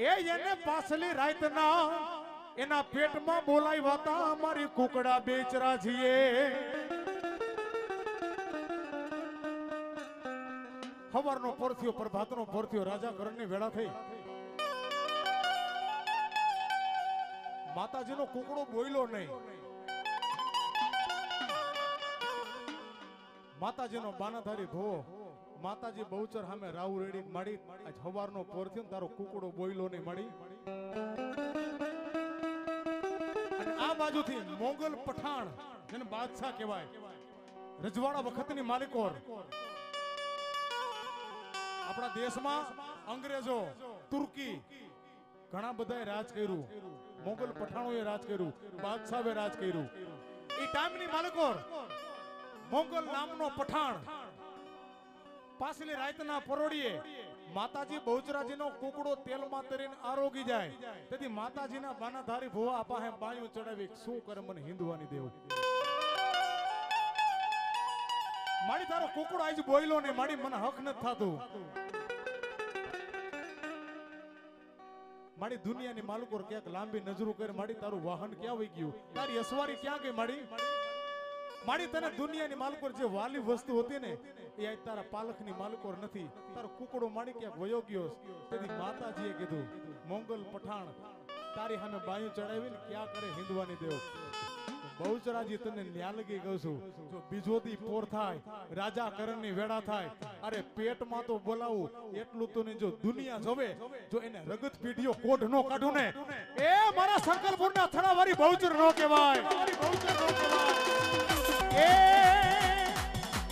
એને પાછલી રાતના એના પેટમાં બોલાઈ વાતા અમારી કુકડા બેચરા છીએ. સવારનો પરથિયો પ્રભાતનો પરથિયો રાજા કરણની વેળા થઈ. માતાજીનો કુકડો બોલ્યો નહીં. માતાજીનો બાનાધારી ભો માતાજી બહુચર સામે રાવ રેડી માડી. આજ સવારનો પરથિયો તારો કુકડો બોલ્યો નહીં માડી. આ બાજુથી મોગલ પઠાણ જેને બાદશાહ કહેવાય, રજવાડા વખતની માલિકોર. આપણા દેશમાં અંગ્રેજો, તુર્કી ઘણા બધાએ રાજ કર્યું. મોગલ પઠાણોએ રાજ કર્યું, બાદશાહે રાજ કર્યું. એ ટાઈમની માલિકોર મોગલ નામનો પઠાણ પાછલી રાતના પરોડીએ માતાજી બહુચરાજીનો કુકડો તેલમાં તરીને આરોગી જાય. તેથી માતાજીના બાનાધારી ભુવા આપા હે બાયું ચડાવી શું કરે મને હિંદવાની દેવ. મારી તારો કુકડો આજ બોયલો ને મારી મને હક નથી થાતું. મારી દુનિયાની માલિકોર ક્યાંક લાંબી નજરો કરે. મારી તારું વાહન ક્યાં વહી ગયું, તારી અસવારી ક્યાં ગઈ મારી. મારી તને દુનિયાની માલિકોર જે વાલી વસ્તુ હતી ને એ આજ તારા પાલખની માલિકોર નથી. તારો કુકડો મારી ક્યાંક વયો ગયો. તેથી માતાજીએ કીધું મોગલ પઠાણ તારી સામે બાયું ચડાવીને ક્યાં કરે હિંદવાની દેવ. બહુચરાજી તને ન્યા લગી કહું છું જો બીજો દી પોર થાય રાજા કરણની વેળા થાય અરે પેટમાં તો બોલાવું એટલું તો ને જો દુનિયા જોવે જો એને રગત પીઢીઓ કોઢ નો કાઢું ને એ મારા સંકલ્પુરના થડાવાળી બહુચર નો કહેવાય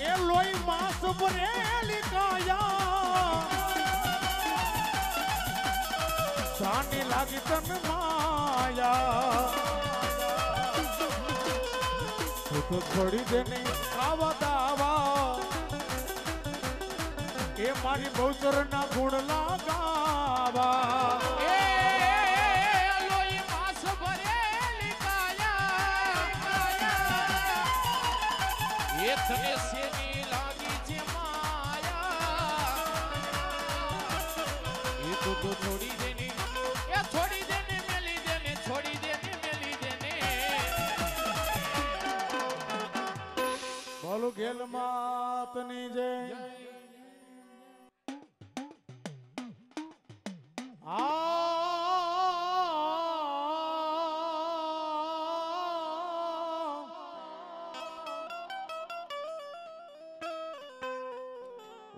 એ લોહી માસ ભરેલી કાયા સાની લાગી તન માયા તો છોડી દે ને આવા દાવા એ મારી બહુચર ના ગુણ લગાવા એ લોહી માસ ભરેલી કાયા એ તને શેની લાગી છે માયા એ તો છોડી દે ને એ છોડી દે ને મેલી દે ને છોડી દે ને મેલી દે ને બોલો ગેલ માતની જય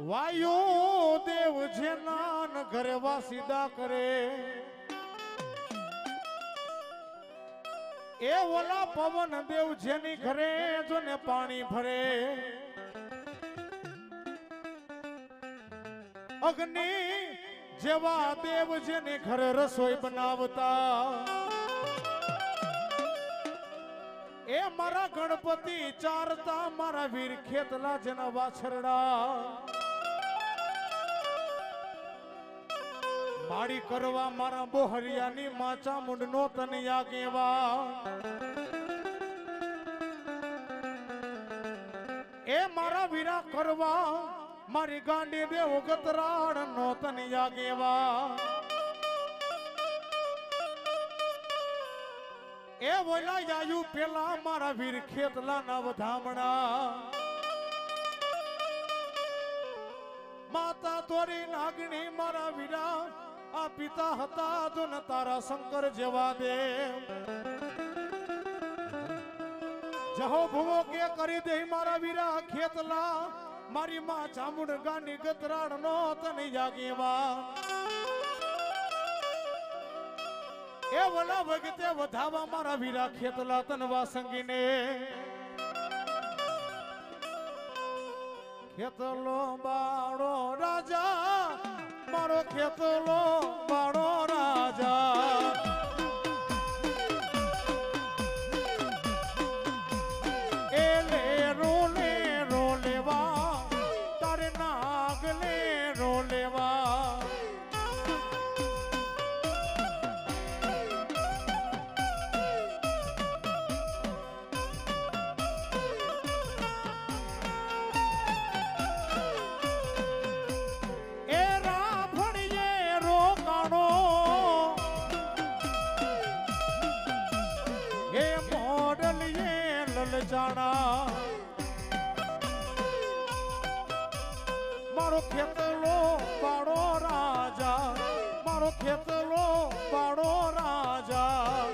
વાયુ દેવ જેના ન ઘરે વાસીદા કરે એ ઓલા પવન દેવ જેની ઘરે જો ને પાણી ભરે અગ્નિ જેવા દેવ જેની ઘરે રસોઈ બનાવતા એ મારા ગણપતિ ચારતા મારા વીર ખેતલા જેના વાછરડા માડી કરવા મારા બોહરિયાની માચા મુંડનો તનિયા કેવા એ મારા વીરા કરવા મારી ગાંડી દેવ ગતરાડ નો તનિયા કેવા એ બોલા જાયુ પેલા મારા વીર ખેતલા ના વધામણા માતા તોરી નાગણી મારા વીરા આ પિતા હતા તો ન તારા શંકર જેવા દેવ જહો ભુવો કે કરી દે મારા વીરા ખેતલા મારી માં ચામુંડ ગાની ગતરાડ નો તને જાગેવા એ વલા વગતે વધાવા મારા વીરા ખેતલા તનવા સંગીને ખેતલો બાળો રાજા મારો ખેતલો બાળો રાજા એ લે રોલેવા તારે નાગ લે રોલેવા મારો ખેતલો બાળો રાજા મારો ખેતલો બાળો રાજા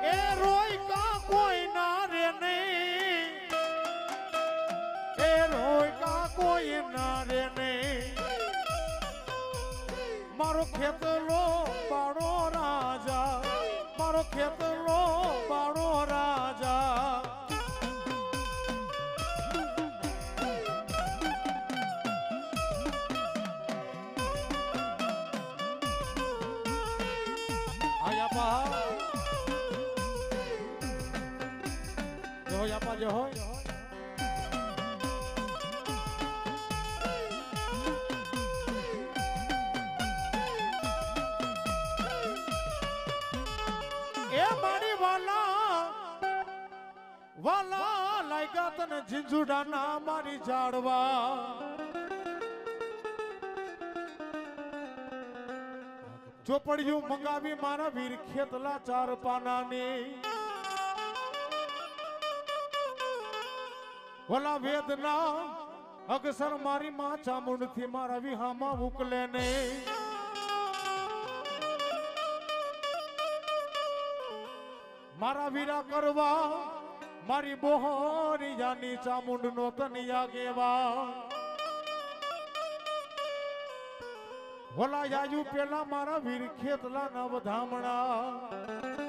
એ રોય કા કોઈ ના રે નહીં એ રોય કા કોઈ ના રે નહીં મારો ખેતલો બાળો રાજા મારો ખેતલો બાળો રાજા આયા પા જો યાપા જો હોય એ મારી વાલા લાગ્યા તને ઝીંઝુડાના મારી ઝાડવા ચોપડિયું મંગાવી મારા વીર ખેતલા ચાર પાનાની ઓલા વેદના અગસર મારી માં ચામુંડ થી મારા વિહામાં ઉકલે ને મારા વીરા કરવા મારી બોહરી જાની ચામુંડ નો તનિયા ગેવા ઓલા જાજુ પેલા મારા વીર ખેતલા ના વધામણા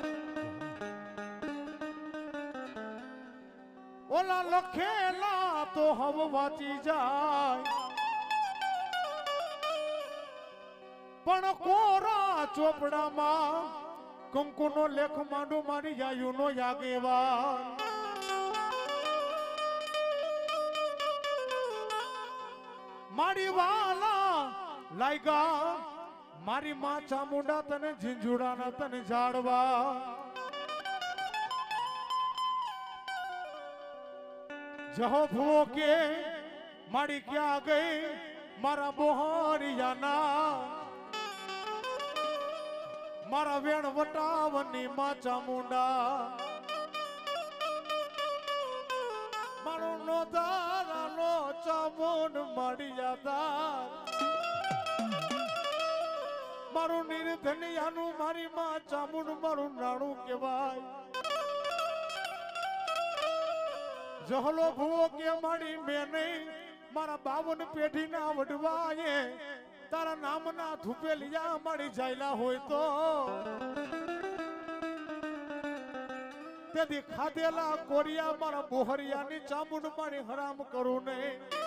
ઓલા લખેલા તો હવ વાંચી જાય પણ કોરા ચોપડામાં કંકુનો લેખ માંડો મારી જાયું નો યાગેવા મારી વાલા લાયગા મારી માં ચામુંડા તને ઝીંઝુડાના તને જાડવા જહો ભૂવો કે મારી ક્યાં ગઈ મારા બોહરિયાના મારા વેણ વટાવની માં ચામુંડા મારો નો ધારાનો ચામુંડ મળી જતા મારું નિર્ધનિયાનું મારી માં ચામુંડ મારું નાણું કહેવાય જહલો ભૂવો કે મારી મેં નહીં મારા 52 પેઢીના વડવાએ તારા નામના ધુપેલિયા મારી જાયલા હોય તો તેથી ખાધેલા કોરિયા મારા બોહરિયાની ચામુંડ મારી હરામ કરું નહીં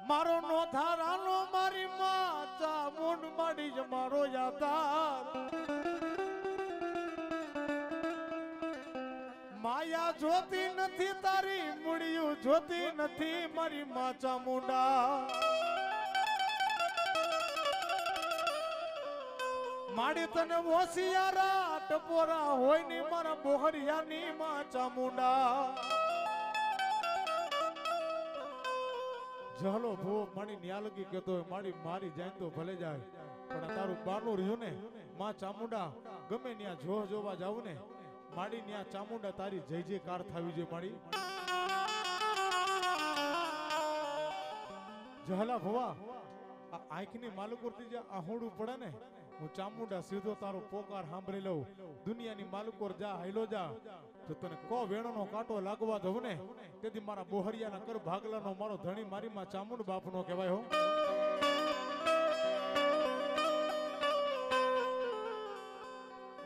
મારો નો ધારાનો મારી માં ચામુંડ માડી જ મારો યાદાર માયા જોતી નથી તારી મૂળિયું જોતી નથી મારી માં ચામુંડા માડી તને હોશિયારા ટપોરા હોય ની મારા બોહરિયાની માં ચામુંડા જહલો ભૂવો મારી ન્યાલગી કહેતો હોય મારી મારી જાય તો ભલે જાય પણ તારું બારનું રહ્યું ને માં ચામુંડા ગમે ત્યાં જોહ જોવા જાવ ને માડી ત્યાં ચામુંડા તારી જય જયકાર થાવી જોઈએ માડી જહલા ભવા આ આંખની માલુકોરથી જે આહોડું પડે ને હું ચામુંડા સીધો તારો પોકાર સાંભળી લઉં દુનિયાની માલુકોર જા હાઈલો જા તો તને કો વેણોનો કાંટો લાગવા દઉં ને તેથી મારા બોહરિયાના કર ભાગલાનો મારો ધણી મારી માં ચામુંડ બાપનો કહેવાય હો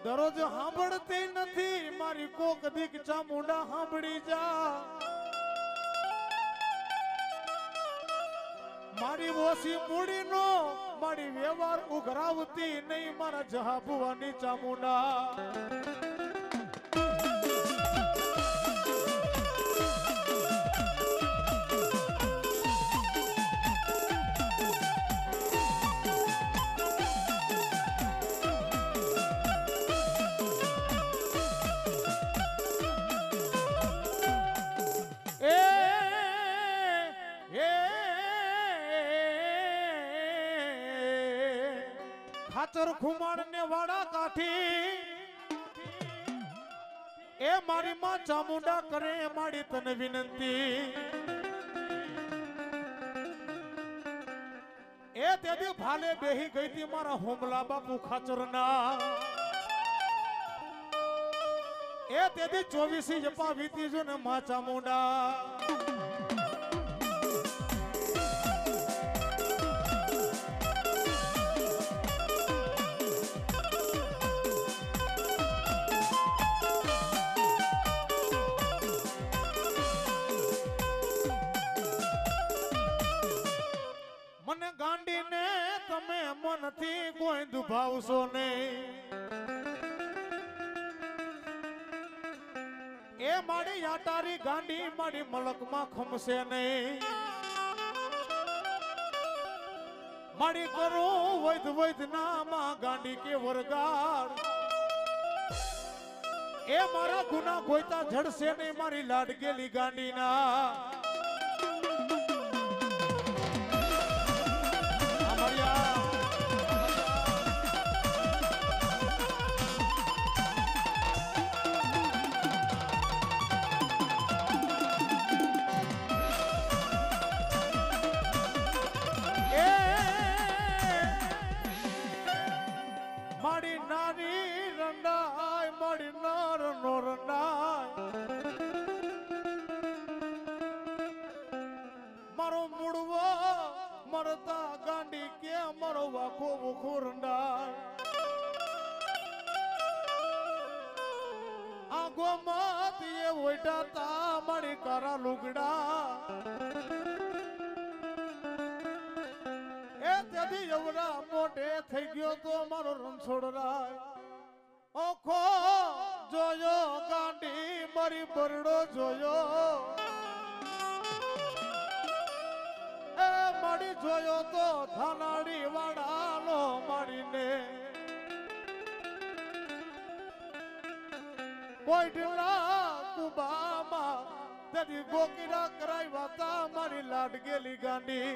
દરરોજ સાંભળતી નથી મારી કોક દીક ચામુંડા સાંભળી જા મારી ઓછી મૂડીનો મારી વ્યવહાર ઉઘરાવતી નહીં મારા જહાબુવાની ચામુંડા ખાચર ખુમાડ ને વાડા કાઠી એ મારી માં ચામુંડા કરે મારી તને વિનંતી એ તેથી ભાલે બેહી ગઈ તી મારા હોમલા બાપુ ખાચરના એ તેથી 24 જપા વીતી જો ને માં ચામુંડા મને ગાંડીને તમે મનથી કોઈ દુભાવશો નહીં એ મારી યાટારી ગાંડી મારી મલકમાં ખમશે નહીં મારી કરું વૈદ વૈદ નામાં ગાંડી કે વરગાડ એ મારા ગુના ગોઈતા જડશે નહીં મારી લાડકેલી ગાંડીના અમારિયા મારી નાની રંડાય મારી નાર નો રંડાય મારો મૂળવો મરતા ગાંડી કે મારો વાખો વખો રંડાય આગો મત એ ઓઈટા તા મારી કારા લુગડા તેથી એવડા મોટે થઈ ગયો તો મારો રણછોડ રાય ઓખો જોયો ગાંડી મારી બરડો જોયો એ મારી જોયો તો થાનાડી વાડાનો મારીને કોઈઠલા કુબામાં તેથી ગોકીરા કરાવ્યા તા મારી લાડગેલી ગાંડી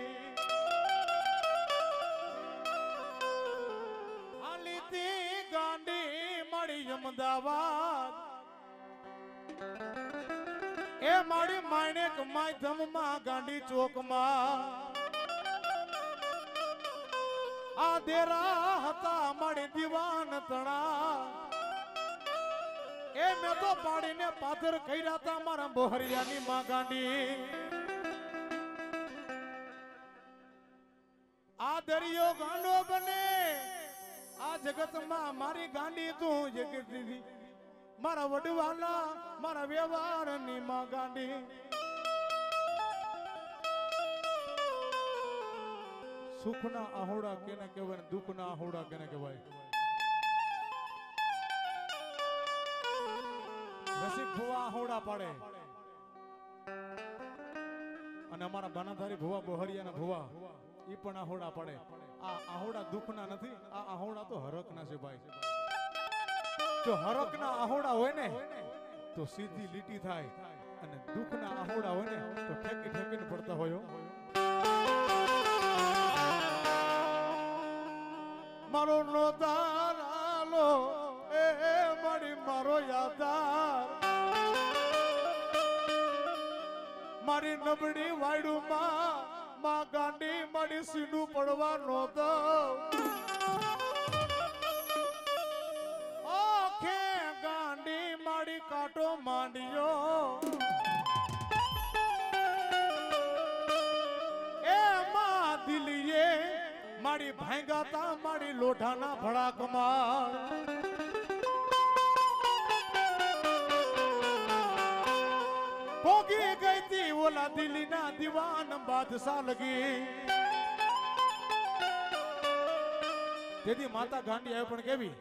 ગાંડી મળી અમદાવાદ એ મારી માયનેક માધ્યમમાં ગાંડી ચોકમાં આ દેરા હતા મારી દીવાન તણા એ મેં તો પાડીને પાથર કર્યા હતા મારા બોહરિયાની માં ગાંડી આ દરિયો ગાંડો બને આ જગતમાં મારી ગાંડી તું જગત દીધી મારા વડવાના મારા વ્યવહારની માં ગાંડી સુખના આહોડા કેને કહેવાય ને દુઃખના આહોડા કેને કહેવાય રસિક ભુવા આહોડા પાડે અને અમારા બાનાધારી ભુવા બોહરિયાના ભુવા ઈ પણ આહોડા પાડે આ આહોડા દુઃખના નથી આ આહોડા તો હરકના છે ભાઈ જો હરકના આહોડા હોય ને તો સીધી લીટી થાય અને દુઃખના આહોડા હોય ને તો ઠેકી ઠેકીને પડતા હોય મારો નોતાર આલો એ મારી મારો યાદાર મારી નબળી વાયડુમાં માં ગાંડી મારી સીનું પડવા નહોતો ઓખે ગાંડી મારી કાંટો માંડ્યો એ માં દિલીએ મારી ભાંગાતા મારી લોઢાના ભડાકમાં પોગી ગઈ તી ઓલા દિલ્હીના દીવાન બાદશાહ લગી તેથી માતા ગાંડી આવે પણ કેવી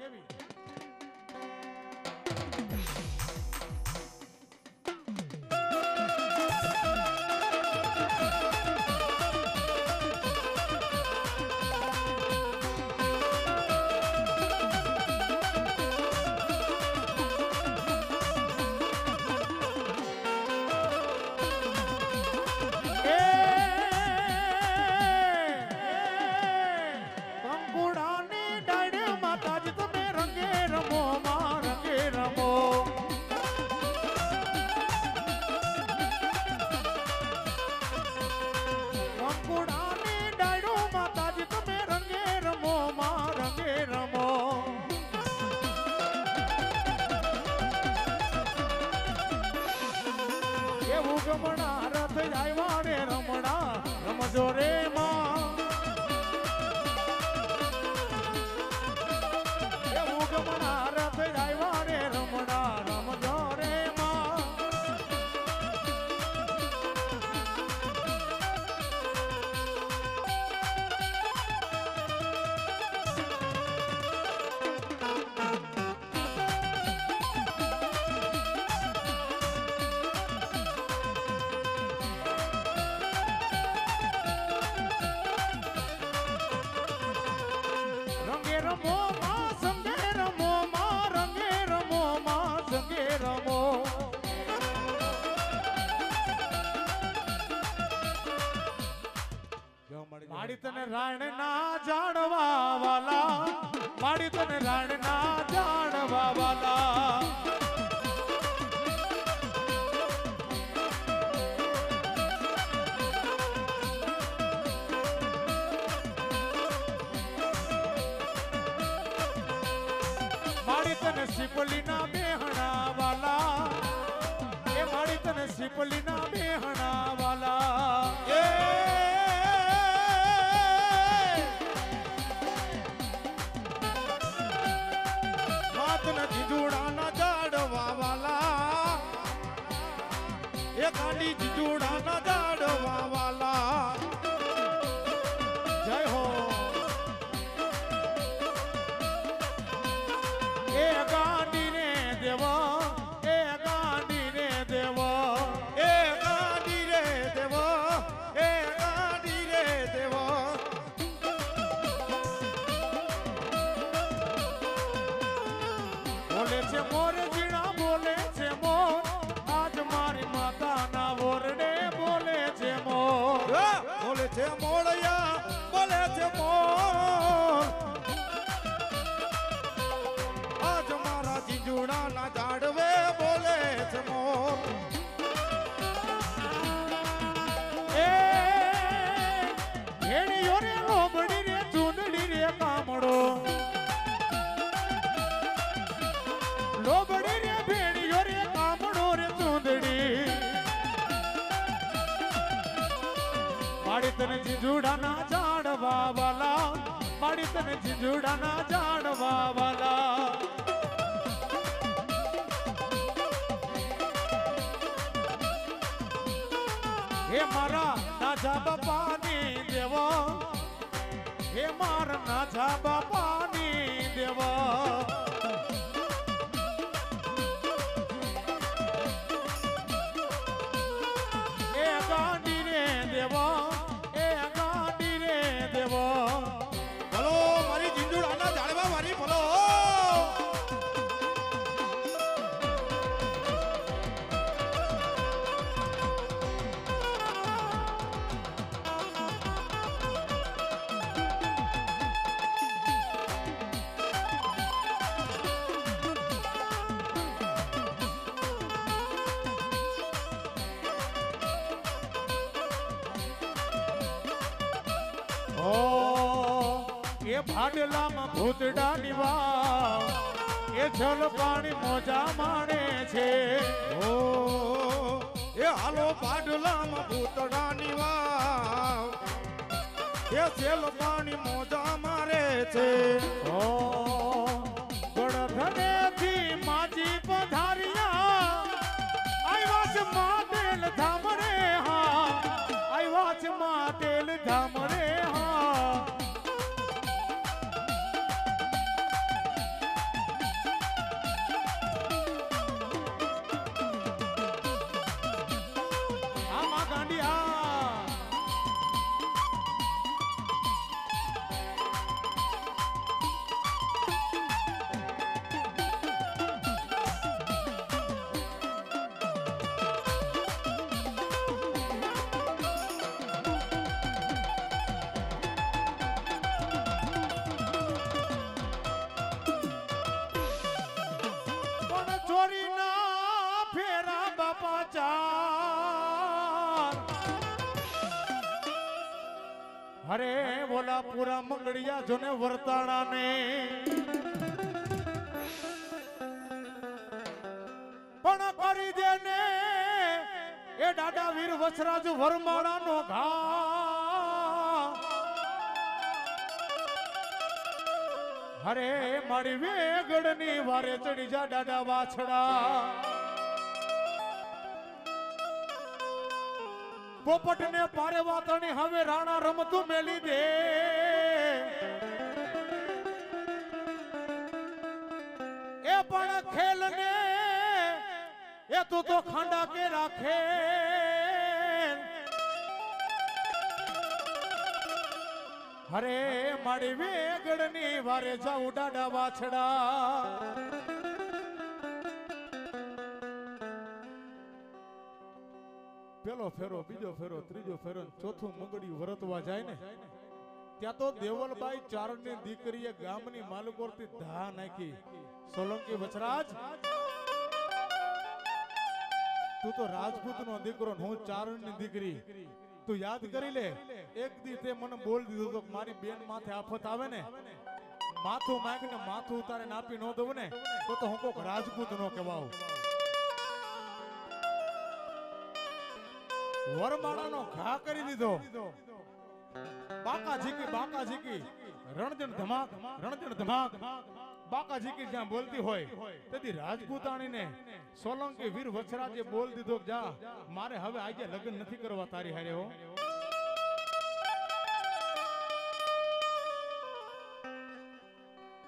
રમણા રથ આવ્યા રે રમણા રમજો રે માં એવું ગમણા રથ આવ્યા રે રમણા રમજો રે માં માડી તને રાણ ના જાણવા વાલા, માડી તને રાણ ના જાણવા વાલા. માડી તને સિપલી ના બેહણા વાલા, એ માડી તને સિપલી ના બેહણા વાલા. હાથના જીજુડાના જાડવા વાલા, એ ગાંડી જીજુડાના જાડવા વાલા. જય હો. એ ગાંડી ને દેવો, એ ગાંડી ને દેવો, એ ગાંડી રે દેવો, એ ગાંડી રે દેવો. બોલે છે મોર જીણા બોલે છે મોર, આજ મારી માતાના ઓરડે બોલે છે મોર. બોલે છે મોળિયા, બોલે છે મોર. આજ મારા જીજુડાના ઝાડવે બોલે છે મોર. એ ઘેડીયો રે લોબડી રે ચૂંદડી રે કામડો, લોબડી રે ભેડીયો રે કામડો રે ચૂંદડી. માડી તને જીજુડાના જાણવા વાલા, માડી તને જીજુડાના જાણવા વાલા. હે મારા નાજા બાપાની દેવો, હે મારા નાજા બાપાની દેવો. એ ગાંડી રે દેવો, એ ગાંડી રે દેવો. ભલો મારી જીજુડાના ઝાડવા મારી ભલો. ઓ એ ભાડલામાં ભૂતડાની વાવ, એ જલ પાણી મોજા માણે છે. ઓ એ હાલો પાડલામાં ભૂતડાની વાવ, એ સેલ પાણી મોજા મારે છે. ઓ ગળધનેથી માજી પધારિયા, આવ્યા છે માતેલ ધામ રે હા, આવ્યા છે માતેલ ધામ રે હા. આમાં ગાંડિયા પણ ચોરીના ફેરા બાપા ચાર. અરે બોલા પૂરા મંગળિયા જોને વર્તાણા ને, પણ કરી દે ને એ દાદા વીર વસરાજ વરમાળા નો ઘા. અરે મારી વેગડની વારે ચડી જા દાદા વાછડા. પોપટ ને પારે વાતણી હવે રાણા રમતું મેલી દે. એ પણ ખેલ ને એ તું તો ખાંડા કે રાખે. અરે મારી વેગડની વારે જાઉં દાદા વાછડા. પેલો ફેરો બીજો ફેરો ત્રીજો ફેરો ને ચોથું મંગળિયું વરતવા જાય ને ત્યાં તો દેવલબાઈ ચારણની દીકરીએ ગામની માલકોરથી ધા નાખી. સોલંકી વચરાજ, તું તો રાજપૂતનો દીકરો ને હું ચારણની દીકરી. તું યાદ કરી લે, એક દી તે મને બોલ દીધું તો મારી બેન માથે આફત આવે ને, માથું માંગીને માથું ઉતારે ને આપી ન દઉં ને તો હું કોક રાજપૂત નો કહેવાઉં. વરમાળાનો ઘા કરી દીધો. બાકા ઝીકી રણજણ ધમાક બાકા ઝીકી જ્યાં બોલતી હોય તેથી રાજપૂતાણીને સોલંકી વીર વછરાજે બોલ દીધો, જા મારે હવે આજે લગ્ન નથી કરવા તારી હારે હો.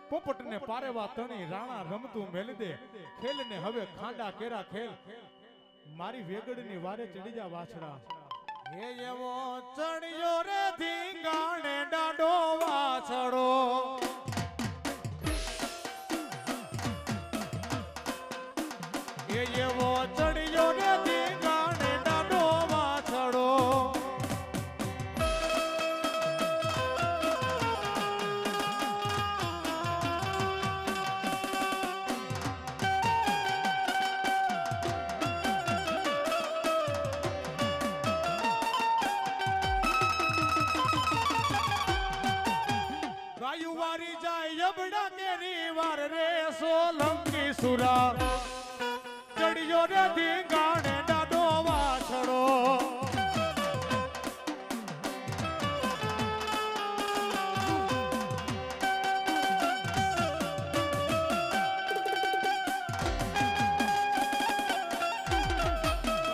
પોપટને પારેવા તણી રાણા રમતું મેલી દે, ખેલને હવે ખાંડા કેરા ખેલ, મારી વેગડની વારે ચડી જા વાછડા. હે એવો ચડિયો રે ધીંગાણે ડાડો વાછડો, હે એવો ચડિયો રે ધીંગાણે ડાડો વાછડો. વારી જાય અબડા કેરી વાર રે સોલંકી સુરા, ચડિયો રે ધીંગાણે ડાડો વાછડો.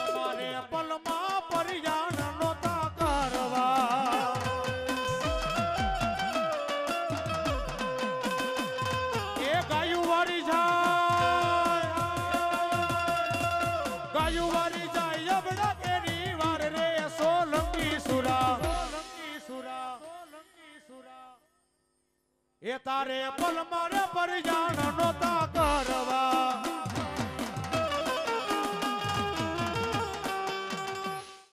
તમારે પલમાં પરિયાણ નોતા કરવા, ગાયું વારી જાય અબડા કેરી વાર રે સોલંકી સુરા. એ તારે પલ મારે પર જાણનો